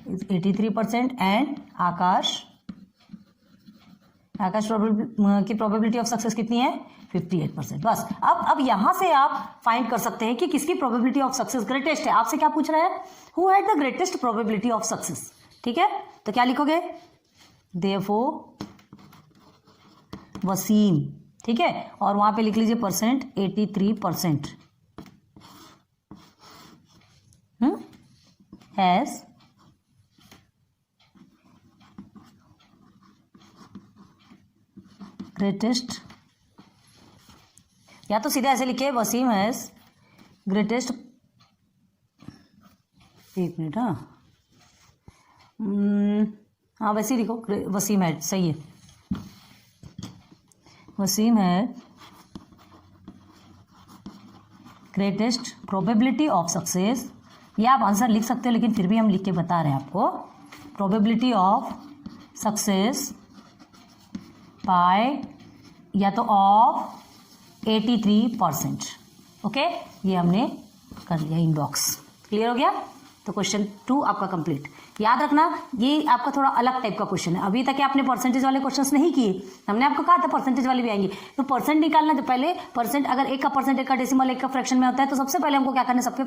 is 83% and Akash आकाश की प्रोबेबिलिटी ऑफ सक्सेस कितनी है? 58%। बस अब यहां से आप फाइंड कर सकते हैं कि किसकी प्रोबेबिलिटी ऑफ सक्सेस ग्रेटेस्ट है। आपसे क्या पूछ रहा है? Who had the greatest probability of success. ठीक है, तो क्या लिखोगे? देयरफॉर वसीम। ठीक है, और वहां पे लिख लीजिए परसेंट 83% हैज ग्रेटेस्ट, या तो सीधे ऐसे लिखे वसीम हैज ग्रेटेस्ट, एक मिनट, हाँ वैसे ही लिखो, वसीम है, सही है, वसीम है ग्रेटेस्ट प्रोबेबिलिटी ऑफ सक्सेस। ये आप आंसर लिख सकते हो, लेकिन फिर भी हम लिख के बता रहे हैं आपको, प्रोबेबिलिटी ऑफ सक्सेस बाय या तो ऑफ 83%। ओके, ये हमने कर लिया इनबॉक्स। क्लियर हो गया? तो क्वेश्चन 2 आपका कंप्लीट। याद रखना, ये आपका थोड़ा अलग टाइप का क्वेश्चन है। अभी तक आपने परसेंटेज वाले क्वेश्चंस नहीं किए, हमने आपको कहा था परसेंटेज वाले भी आएंगे। तो परसेंट निकालना, जो पहले परसेंट, अगर एक का परसेंट, एक का डेसिमल, एक का फ्रैक्शन में होता है, तो सबसे पहले हमको क्या करना है? सबके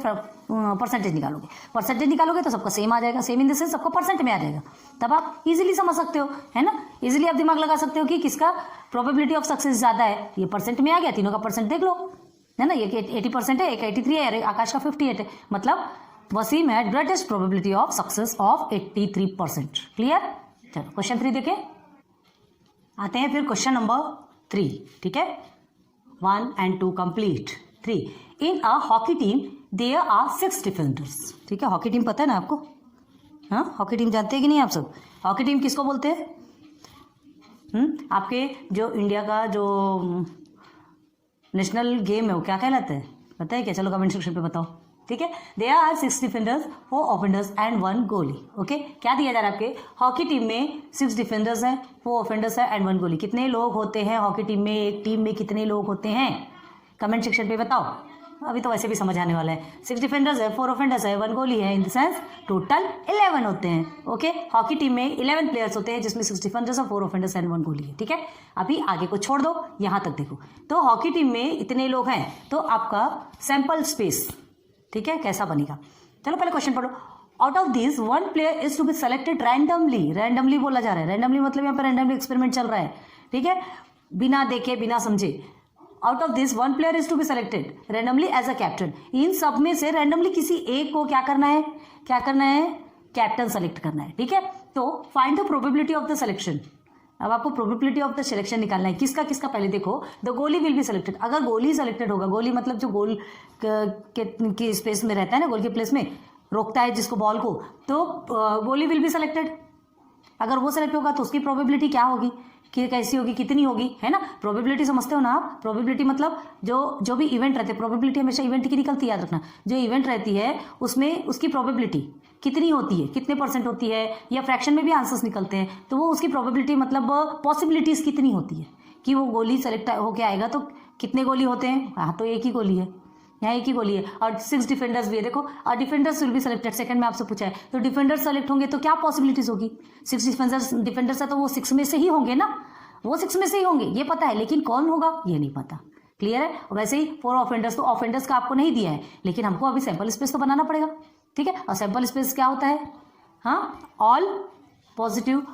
परसेंटेज निकालोगे। परसेंटेज निकालोगे तो सबका सेम आ जाएगा, सेम इन द सेंस सबका परसेंट में आ जाएगा। तब आप इजीली समझ सकते हो, है ना, इजीली आप दिमाग लगा सकते हो कि किसका प्रोबेबिलिटी ऑफ सक्सेस ज्यादा है। ये परसेंट में आ गया, तीनों का परसेंट देख लो, है ना, ये 80% है, एक 83 है, आकाश का 58 है, मतलब Wasim had greatest probability of success of 83%। Clear? चलो क्वेश्चन 3 देखें। आते हैं फिर क्वेश्चन नंबर 3। ठीक है, 1 and 2 कंप्लीट। 3, in a hockey team there are 6 defenders. ठीक है, हॉकी टीम पता है ना आपको? हाँ, हॉकी टीम जानते हैं कि नहीं आप सब? हॉकी टीम किसको बोलते हैं? आपके जो इंडिया का जो नेशनल गेम है वो क्या कहलाता है, पता है क्या? चलो कमेंट सेक्शन पे बताओ। ठीक है, there are 6 defenders, 4 offenders and 1 goalie. Okay, क्या दिया जा रहा है आपके हॉकी टीम में? 6 डिफेंडर्स हैं, 4 ऑफेंडर्स हैं एंड 1 गोली। कितने लोग होते हैं हॉकी टीम में? एक टीम में कितने लोग होते हैं? कमेंट सेक्शन पे बताओ। अभी तो वैसे भी समझ आने वाला है। 6 डिफेंडर्स है, 4 ऑफेंडर्स है, 1 गोली है, इन द सेंस टोटल 11 होते हैं। ओके, हॉकी टीम में 11 प्लेयर्स होते हैं, जिसमें 6 डिफेंडर्स है, 4 ऑफेंडर्स एंड 1 गोली है। ठीक है, अभी आगे को छोड़ दो, यहाँ तक देखो। तो हॉकी टीम में इतने लोग हैं, तो आपका सैंपल स्पेस, ठीक है, कैसा बनेगा? चलो पहले क्वेश्चन पढ़ो। Out of this 1 player is to be selected randomly. Randomly बोला जा रहा है, रैंडमली मतलब यहाँ पर रैंडमली एक्सपेरिमेंट चल रहा है। ठीक है, बिना देखे बिना समझे। Out of this 1 player is to be selected randomly as a captain. इन सब में से रैंडमली किसी एक को क्या करना है? क्या करना है? कैप्टन सेलेक्ट करना है। ठीक है, तो find the probability of the selection. अब आपको प्रोबेबिलिटी ऑफ द सिलेक्शन निकालना है। किसका किसका? पहले देखो, द गोली विल बी सिलेक्टेड। अगर गोली सेलेक्टेड होगा, गोली मतलब जो गोल के स्पेस में रहता है ना, गोल के प्लेस में रोकता है जिसको, बॉल को, तो गोली विल बी सिलेक्टेड। अगर वो सेलेक्ट होगा तो उसकी प्रोबेबिलिटी क्या होगी, कि कैसी होगी, कितनी होगी, है ना? प्रोबेबिलिटी समझते हो ना आप? प्रोबेबिलिटी मतलब जो भी इवेंट रहते हैं, प्रोबेबिलिटी हमेशा इवेंट की निकलती है, याद रखना। जो इवेंट रहती है उसमें उसकी प्रोबेबिलिटी कितनी होती है, कितने परसेंट होती है, या फ्रैक्शन में भी आंसर्स निकलते हैं, तो वो उसकी प्रोबेबिलिटी मतलब पॉसिबिलिटीज कितनी होती है कि वो गोली सेलेक्ट होके आएगा। तो कितने गोली होते हैं? हाँ, तो एक ही गोली है, यहाँ एक ही गोली है। और 6 डिफेंडर्स भी है, देखो, और defenders will be selected. Second में आपसे पूछा है, तो डिफेंडर्स सेलेक्ट होंगे तो क्या पॉसिबिलिटीज होगी? 6 डिफेंडर्स है तो वो 6 में से ही होंगे ना, वो 6 में से ही होंगे, ये पता है, लेकिन कौन होगा ये नहीं पता। क्लियर है? वैसे ही 4 ऑफेंडर्स, तो ऑफेंडर्स का आपको नहीं दिया है, लेकिन हमको अभी सैंपल स्पेस तो बनाना पड़ेगा। ठीक है, और सैंपल स्पेस क्या होता है? हाँ, ऑल पॉजिटिव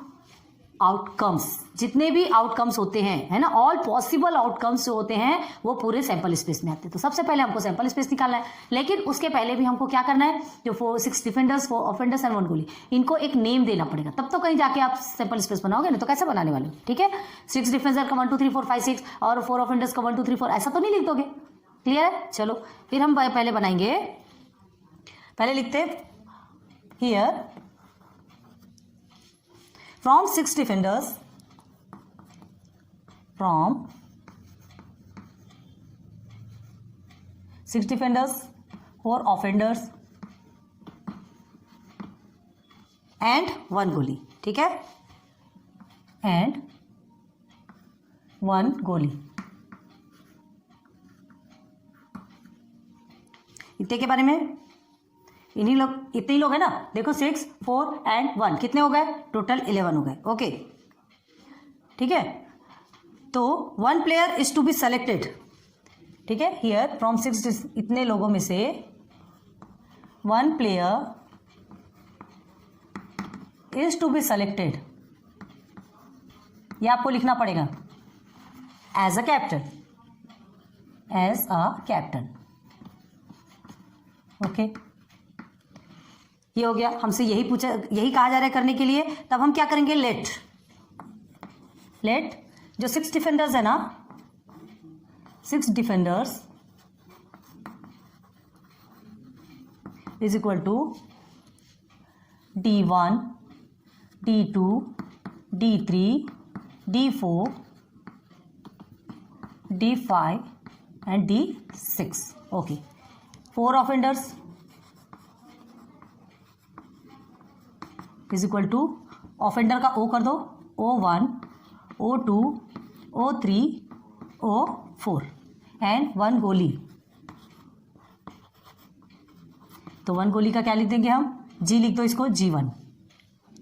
आउटकम्स, जितने भी आउटकम्स होते हैं, है ना, ऑल पॉसिबल आउटकम्स जो होते हैं वो पूरे सैंपल स्पेस में आते हैं। तो सबसे पहले हमको सैंपल स्पेस निकालना है, लेकिन उसके पहले भी हमको क्या करना है? जो 6 डिफेंडर्स, 4 ऑफेंडर्स एंड 1 गोली, इनको एक नेम देना पड़ेगा, तब तो कहीं जाके आप सैंपल स्पेस बनाओगे ना। तो कैसे बनाने वाले हो? ठीक है, 6 डिफेंडर का 1 2 3 4 5 6 और 4 ऑफेंडर्स का 1 2 3 4, ऐसा तो नहीं लिख दोगे। क्लियर है? चलो फिर हम पहले बनाएंगे, पहले लिखते here from 6 defenders, from 6 defenders, 4 offenders and 1 गोली। ठीक है, and 1 गोली। इतने के बारे में, इन्हीं लोग, इतने ही लोग है ना। देखो 6 4 and 1 कितने हो गए? टोटल 11 हो गए। ओके, ठीक है, तो 1 player is to be selected, ठीक है, हियर फ्रॉम 6 इतने लोगों में से 1 player is to be selected, ये आपको लिखना पड़ेगा एज अ कैप्टन, ओके। ये हो गया, हमसे यही कहा जा रहा है करने के लिए। तब हम क्या करेंगे, लेट जो 6 डिफेंडर्स है ना, 6 defenders is equal to D1 D2 D3 D4 D5 and D6, okay. 4 offenders is equal to, offender का O कर दो, O1 O2 O3 O4 and 1 गोली। तो 1 गोली का क्या लिख देंगे हम, G लिख दो इसको, G1,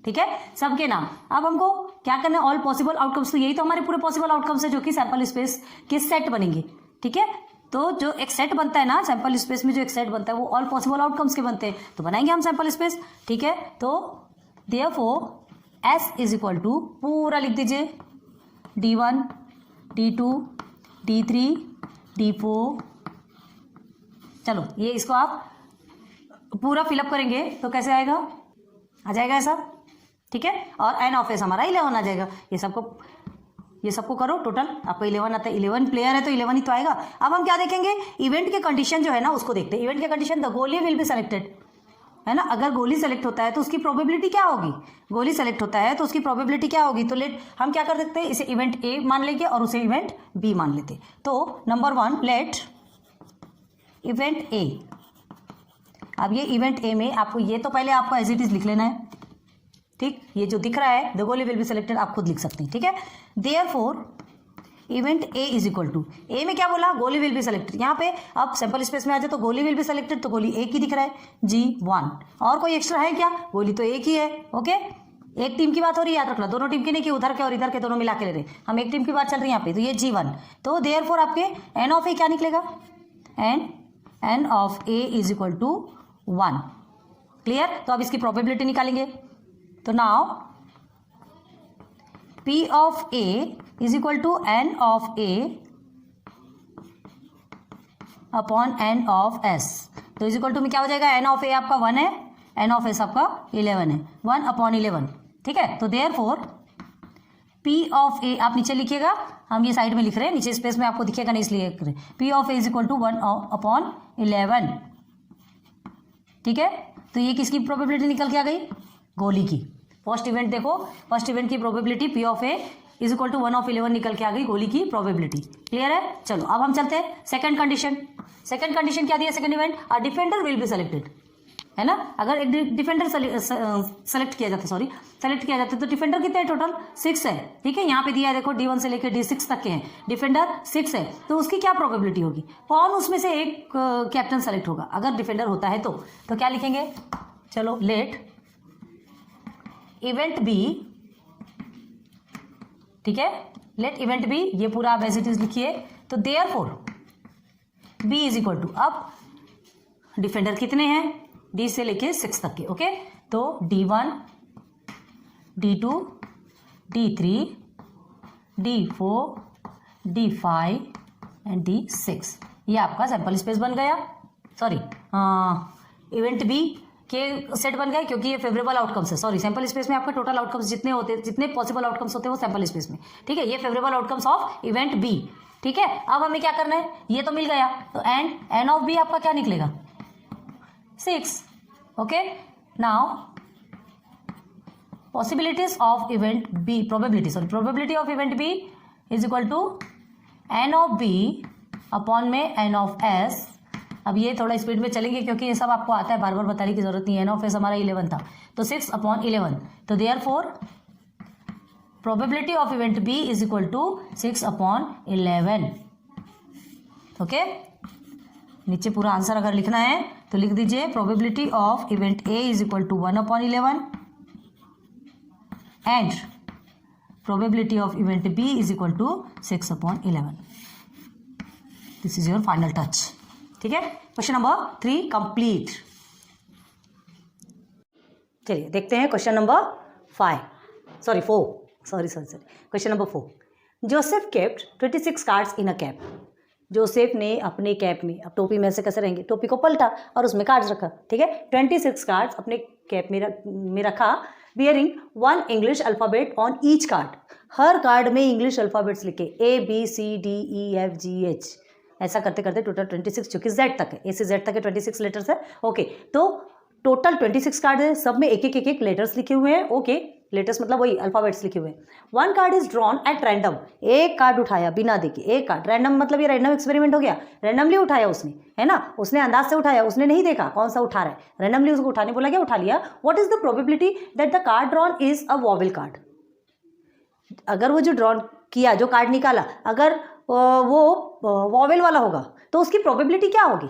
ठीक है, सबके नाम। अब हमको क्या करना है, ऑल पॉसिबल आउटकम्स, तो यही तो हमारे पूरे पॉसिबल आउटकम्स है जो कि सैंपल स्पेस के सेट बनेंगे, ठीक है। तो जो एक सेट बनता है ना सैंपल स्पेस में, जो एक सेट बनता है वो ऑल पॉसिबल आउटकम्स के बनते हैं, तो बनाएंगे हम सैंपल स्पेस, ठीक है। तो therefore S is equal to, पूरा लिख दीजिए, D1 D2 D3 D4, चलो ये इसको आप पूरा फिलअप करेंगे तो कैसे आएगा, आ जाएगा ऐसा, ठीक है। और N ऑफ S हमारा 11 आ जाएगा। ये सबको करो, टोटल आपको 11 आता है। 11 प्लेयर है तो 11 ही तो आएगा। अब हम क्या देखेंगे, इवेंट के कंडीशन जो है ना उसको देखते हैं। इवेंट के कंडीशन, द गोली विल बी सेलेक्टेड, है ना। अगर गोली सेलेक्ट होता है तो उसकी प्रोबेबिलिटी क्या होगी, गोली सेलेक्ट होता है तो उसकी प्रोबेबिलिटी क्या होगी। तो लेट हम क्या कर सकते हैं, इसे इवेंट A मान लेंगे और उसे इवेंट B मान लेते। तो नंबर 1 लेट इवेंट A। अब ये इवेंट A में आपको, ये तो पहले आपको एज इट इज लिख लेना है, ठीक। ये जो दिख रहा है द गोली विल बी सेलेक्टेड, आप खुद लिख सकते हैं, ठीक है। Therefore event A is equal to, A में क्या बोला, गोली विल बी सेलेक्टेड। यहाँ पे अब सैंपल स्पेस में आ जाए तो गोली विल बी सेलेक्टेड, तो गोली एक ही दिख रहा है, G1। और कोई एक्स्ट्रा है क्या, गोली तो एक ही है, ओके। एक टीम की बात हो रही है, याद रखना, दोनों टीम की नहीं कि उधर के और इधर के दोनों मिला के ले रहे, हम एक टीम की बात चल रही है यहाँ पे। तो ये G1, तो देयरफॉर आपके N ऑफ A क्या निकलेगा, N of A is equal to 1, clear. तो अब इसकी प्रोबेबिलिटी निकालेंगे। तो now P of A is equal to N of A upon N of S। तो इज इक्वल टू में क्या हो जाएगा, N ऑफ A आपका 1 है, N ऑफ S आपका 11 है, 1 अपॉन 11, ठीक है। तो देयरफॉर P ऑफ A, आप नीचे लिखिएगा, हम ये साइड में लिख रहे हैं, नीचे स्पेस में आपको दिखेगा नहीं इसलिए लिख रहे हैं। P of A is equal to 1 upon 11, ठीक है। तो ये किसकी प्रोबेबिलिटी निकल के आ गई, गोली की। फर्स्ट इवेंट देखो, फर्स्ट इवेंट की probability P of A is equal to 1 of 11 निकल के आ गई, गोली की प्रोबेबिलिटी, क्लियर है। चलो अब हम चलते हैं सेकंड कंडीशन। सेकंड कंडीशन क्या दिया, second event, a defender will be selected, है ना। अगर एक डिफेंडर सेलेक्ट किया जाता तो डिफेंडर कितने हैं, टोटल 6 है, ठीक है। यहाँ पे दिया है देखो, D1 से लेकर D6 तक के हैं, डिफेंडर 6 है, तो उसकी क्या प्रोबेबिलिटी होगी, कौन उसमें से एक कैप्टन सेलेक्ट होगा अगर डिफेंडर होता है तो क्या लिखेंगे, चलो लेट इवेंट B, ठीक है, लेट इवेंट B, ये पूरा आप एज इट इज लिखिए। तो therefore B is equal to, अब डिफेंडर कितने हैं, D से लेके 6 तक के, ओके। तो D1 D2 D3 D4 D5 and D6, ये आपका सैंपल स्पेस बन गया, सॉरी इवेंट B के सेट बन गए, क्योंकि ये फेवरेबल आउटकम्स है। सॉरी, सैंपल स्पेस में आपका टोटल आउटकम्स जितने पॉसिबल आउटकम्स होते हैं वो सैंपल स्पेस में, ठीक है। ये favourable outcomes of event B, ठीक है। अब हमें क्या करना है, ये तो मिल गया, तो N ऑफ B आपका क्या निकलेगा, 6, okay. Now possibilities of event B, probability of event B is equal to N of B upon में N ऑफ S। अब ये थोड़ा स्पीड में चलेंगे क्योंकि ये सब आपको आता है, बार बार बताने की जरूरत नहीं है। N ऑफ S हमारा 11 था, तो 6 अपॉन 11, तो therefore probability of event B is equal to 6 upon 11, okay. नीचे पूरा आंसर अगर लिखना है तो लिख दीजिए, probability of event A is equal to 1 upon 11 and probability of event B is equal to 6/11। This is your final touch. ठीक है, क्वेश्चन नंबर 3 कंप्लीट। चलिए देखते हैं question number 4। Question number 4। Joseph kept 26 cards in a cap. Joseph ने अपने cap में, अब टोपी में से कैसे रहेंगे, टोपी को पलटा और उसमें कार्ड्स रखा। ठीक है, 26 कार्ड्स अपने कैप में रखा, bearing 1 English alphabet on each card. Her card में इंग्लिश अल्फ़ाबेट्स लिखे ABCDEFGH। ऐसा करते करते टोटल 26, चूंकि Z तक है, A से Z तक है 26 लेटर्स है। ओके, तो टोटल 26 कार्ड है, सब में एक एक लेटर्स लिखे हुए हैं। ओके, लेटर्स मतलब वही अल्फ़ाबेट्स लिखे हुए हैं। 1 card is drawn at random. एक कार्ड उठाया बिना देखे, एक कार्ड रैंडम, मतलब ये रैंडम एक्सपेरिमेंट हो गया। रैंडमली उठाया उसने, है ना, उसने अंदाज से उठाया, उसने नहीं देखा कौन सा उठा रहा है, रैंडमली उसको उठाने बोला गया, उठा लिया। What is the probability that the card drawn is a vowel card. अगर वो जो ड्रॉन किया, जो कार्ड निकाला, अगर वो वॉवेल वाला होगा तो उसकी प्रोबेबिलिटी क्या होगी,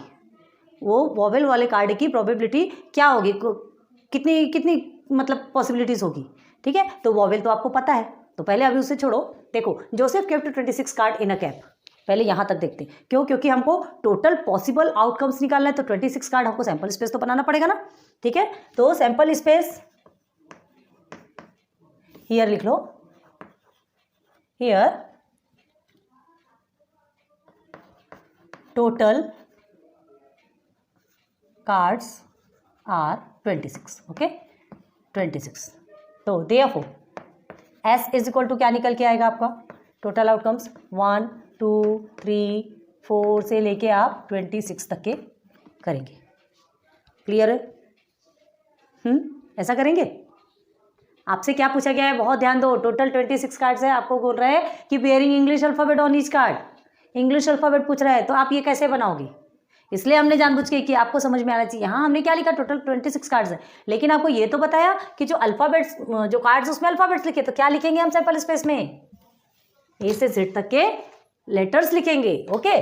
वो वॉवेल वाले कार्ड की प्रोबेबिलिटी क्या होगी, कितनी मतलब पॉसिबिलिटीज़ होगी। ठीक है, तो वॉवेल तो आपको पता है, तो पहले अभी उसे छोड़ो। देखो, Joseph kept 26 card in a cap, पहले यहाँ तक देखते हैं। क्यों? क्योंकि हमको टोटल पॉसिबल आउटकम्स निकालना है, तो 26 कार्ड हमको सैंपल स्पेस तो बनाना पड़ेगा ना। ठीक है, तो सैंपल स्पेस हियर लिख लो, here total cards are 26। Okay, 26। तो therefore S is equal to क्या निकल के आएगा आपका, टोटल आउटकम्स 1 2 3 4 से लेके आप 26 तक के करेंगे। क्लियर है? ऐसा करेंगे। आपसे क्या पूछा गया है, बहुत ध्यान दो। टोटल 26 कार्ड्स है, आपको बोल रहा है कि bearing English alphabet on each card, English alphabet पूछ रहा है, तो आप ये कैसे बनाओगे। इसलिए हमने जानबूझ के कि आपको समझ में आना चाहिए। यहाँ हमने क्या लिखा, टोटल 26 कार्ड्स है, लेकिन आपको ये तो बताया कि जो अल्फाबेट्स, जो कार्ड्स उसमें अल्फाबेट्स लिखे, तो क्या लिखेंगे हम सैंपल स्पेस में, A से Z तक के लेटर्स लिखेंगे। ओके,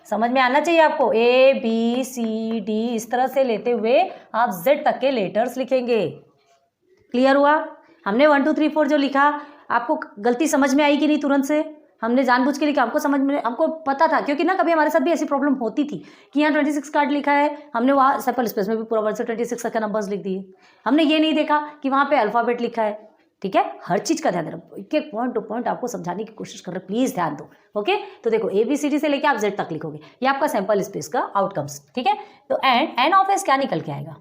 समझ में आना चाहिए आपको। ABCD इस तरह से लेते हुए आप Z तक के लेटर्स लिखेंगे। क्लियर हुआ? हमने 1 2 3 4 जो लिखा, आपको गलती समझ में आई कि नहीं? तुरंत से हमने जानबूझ के लिखा, हमको समझ में, हमको पता था, क्योंकि ना कभी हमारे साथ भी ऐसी प्रॉब्लम होती थी कि यहाँ 26 कार्ड लिखा है, हमने वहाँ सैंपल स्पेस में भी पूरा वर्ड से 26 तक के नंबर्स लिख दिए। हमने ये नहीं देखा कि वहाँ पे अल्फ़ाबेट लिखा है। ठीक है, हर चीज़ का ध्यान देना, एक एक पॉइंट टू पॉइंट आपको समझाने की कोशिश कर रहे, प्लीज़ ध्यान दो। ओके, तो देखो ABCD से लेके आप Z तक लिखोगे, ये आपका सैंपल स्पेस का आउटकम्स। ठीक है, तो N ऑफ S क्या निकल के आएगा,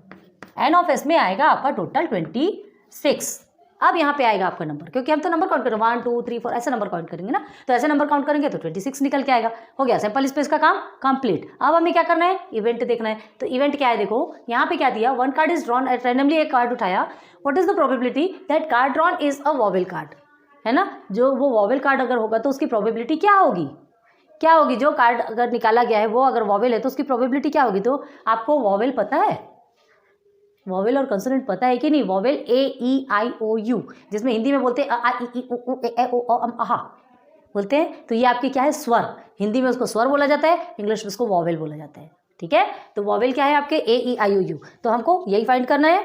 N ऑफ S में आएगा आपका टोटल 26। अब यहाँ पे आएगा आपका नंबर, क्योंकि हम तो नंबर काउंट करेंगे 1 2 3 4 ऐसे नंबर काउंट करेंगे ना, तो ऐसे नंबर काउंट करेंगे तो 26 निकल के आएगा। हो गया सैंपल स्पेस का काम कंप्लीट। अब हमें क्या करना है, इवेंट देखना है। तो इवेंट क्या है, देखो यहाँ पे क्या दिया, 1 card is drawn at randomly, एक कार्ड उठाया। What is the probability that card drawn is a vowel card, है ना, जो वो वॉवेल कार्ड अगर होगा तो उसकी प्रोबेबिलिटी क्या होगी, क्या होगी, जो कार्ड अगर निकाला गया है वो अगर वॉवेल है तो उसकी प्रोबेबिलिटी क्या होगी। तो आपको वॉवेल पता है, वॉवेल और कंसोनेंट पता है कि नहीं, वॉवेल AEIOU, जिसमें हिंदी में बोलते हैं अ आ इ ई उ ऊ ए ऐ ओ औ अम आहा बोलते हैं, तो ये आपके क्या है, स्वर। हिंदी में उसको स्वर बोला जाता है, इंग्लिश में उसको वॉवेल बोला जाता है। ठीक है, तो वॉवेल क्या है आपके AEIOU, तो हमको यही फाइंड करना है।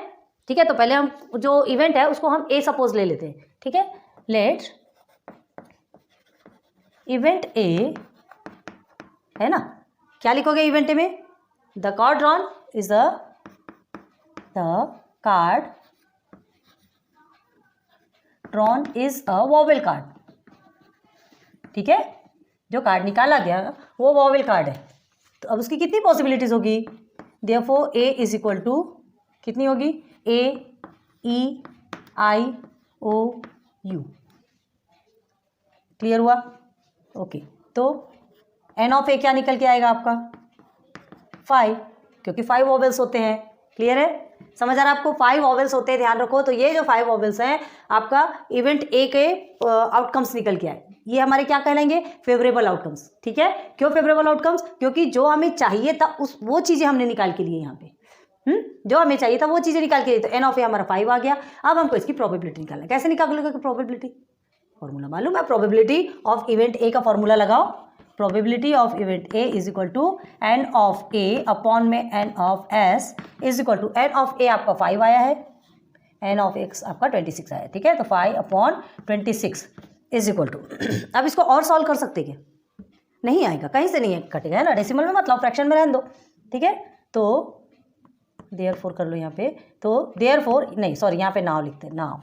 ठीक है, तो पहले हम जो इवेंट है उसको हम A सपोज ले लेते हैं। ठीक है, लेट इवेंट A है ना, क्या लिखोगे इवेंट A में, the card drawn is the card drawn is a vowel card। ठीक है, जो कार्ड निकाला गया वो वॉवेल कार्ड है, तो अब उसकी कितनी पॉसिबिलिटीज होगी, therefore A is equal to कितनी होगी, AEIOU। क्लियर हुआ? ओके, तो N ऑफ A क्या निकल के आएगा आपका 5, क्योंकि 5 वॉवेल्स होते हैं। क्लियर है, समझ आ रहा है आपको, 5 वॉवेल्स होते हैं, ध्यान रखो। तो ये जो 5 वॉवेल्स हैं आपका इवेंट A के आउटकम्स निकल के आए, ये हमारे क्या कहलाएंगे, फेवरेबल आउटकम्स। ठीक है, क्यों फेवरेबल आउटकम्स, क्योंकि जो हमें चाहिए था वो चीज़ें हमने निकाल के लिए यहाँ पे, जो हमें चाहिए था वो चीज़ें निकाल के लिए। तो N ऑफ A हमारा 5 आ गया। अब हमको इसकी प्रोबेबिलिटी निकालना है। कैसे निकालोगे प्रोबेबिलिटी, फॉर्मूला मालूम है, प्रोबेबिलिटी ऑफ इवेंट A का फॉर्मूला लगाओ, probability of event A is equal to N of A upon में N of S is equal to N of A आपका 5 आया है, एन ऑफ एक्स आपका 26 आया, ठीक है। तो 5/26 इज इक्वल टू, अब इसको और सॉल्व कर सकते क्या? नहीं आएगा, कहीं से नहीं कटेगा, है ना। डेसिमल में मतलब फ्रैक्शन में रहने दो, ठीक है। तो देयरफॉर कर लो यहाँ पे, तो देयरफॉर नहीं सॉरी यहाँ पे नाउ लिखते हैं, नाउ,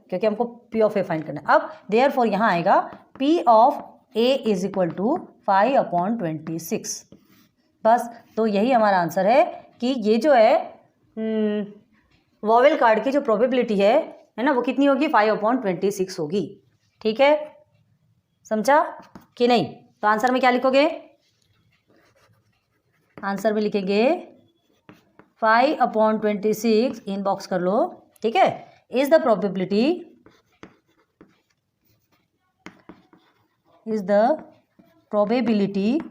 क्योंकि हमको पी ऑफ ए फाइंड करना है। अब देयरफॉर यहाँ आएगा P of A is equal to 5/26, बस। तो यही हमारा आंसर है कि ये जो है वॉवेल कार्ड की जो प्रोबेबिलिटी है ना, वो कितनी होगी? 5/26 होगी, ठीक है। समझा कि नहीं? तो आंसर में क्या लिखोगे? आंसर में लिखेंगे 5/26, इनबॉक्स कर लो, ठीक है। Is the probability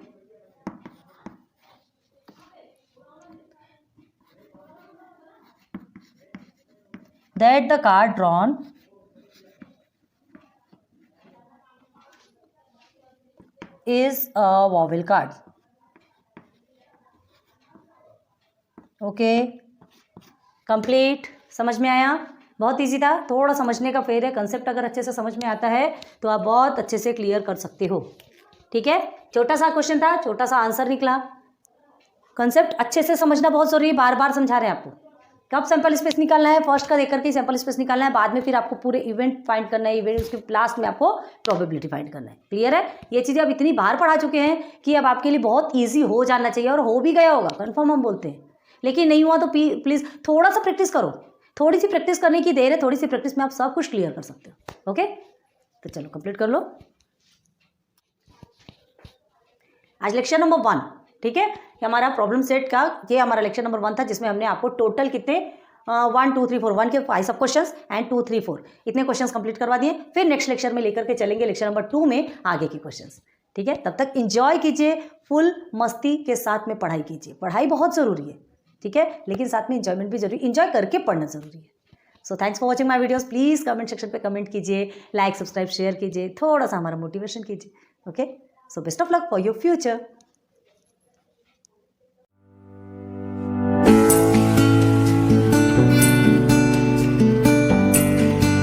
that the card drawn is a vowel card. Okay, complete. समझ में आया? बहुत इजी था, थोड़ा समझने का फेर है। कंसेप्ट अगर अच्छे से समझ में आता है तो आप बहुत अच्छे से क्लियर कर सकते हो, ठीक है। छोटा सा क्वेश्चन था, छोटा सा आंसर निकला। कंसेप्ट अच्छे से समझना बहुत जरूरी है, बार बार समझा रहे हैं आपको। कब सैंपल स्पेस निकालना है? फर्स्ट का देख करके सैंपल स्पेस निकालना है, बाद में फिर आपको पूरे इवेंट फाइंड करना है, इवेंट उसके लास्ट में आपको प्रोबेबिलिटी फाइंड करना है। क्लियर है? ये चीज़ें अब इतनी बार पढ़ा चुके हैं कि अब आपके लिए बहुत ईजी हो जाना चाहिए, और हो भी गया होगा कन्फर्म हम बोलते हैं। लेकिन नहीं हुआ तो प्लीज़ थोड़ा सा प्रैक्टिस करो, थोड़ी सी प्रैक्टिस करने की देर है, थोड़ी सी प्रैक्टिस में आप सब कुछ क्लियर कर सकते हो। ओके, तो चलो कंप्लीट कर लो आज लेक्चर नंबर 1, ठीक है। हमारा प्रॉब्लम सेट का ये हमारा लेक्चर नंबर 1 था, जिसमें हमने आपको टोटल कितने 1 2 3 4 1 के 5 सब क्वेश्चंस एंड 2 3 4 इतने क्वेश्चंस कंप्लीट करवा दिए। फिर नेक्स्ट लेक्चर में लेकर के चलेंगे लेक्चर नंबर 2 में आगे के क्वेश्चंस, ठीक है। तब तक एंजॉय कीजिए, फुल मस्ती के साथ में पढ़ाई कीजिए। पढ़ाई बहुत ज़रूरी है, ठीक है, लेकिन साथ में इंजॉयमेंट भी जरूरी, इंजॉय करके पढ़ना जरूरी है। So thanks for watching my videos. Please comment section पे कमेंट कीजिए, लाइक सब्सक्राइब शेयर कीजिए, थोड़ा सा हमारा मोटिवेशन कीजिए। Okay, so best of luck for your future.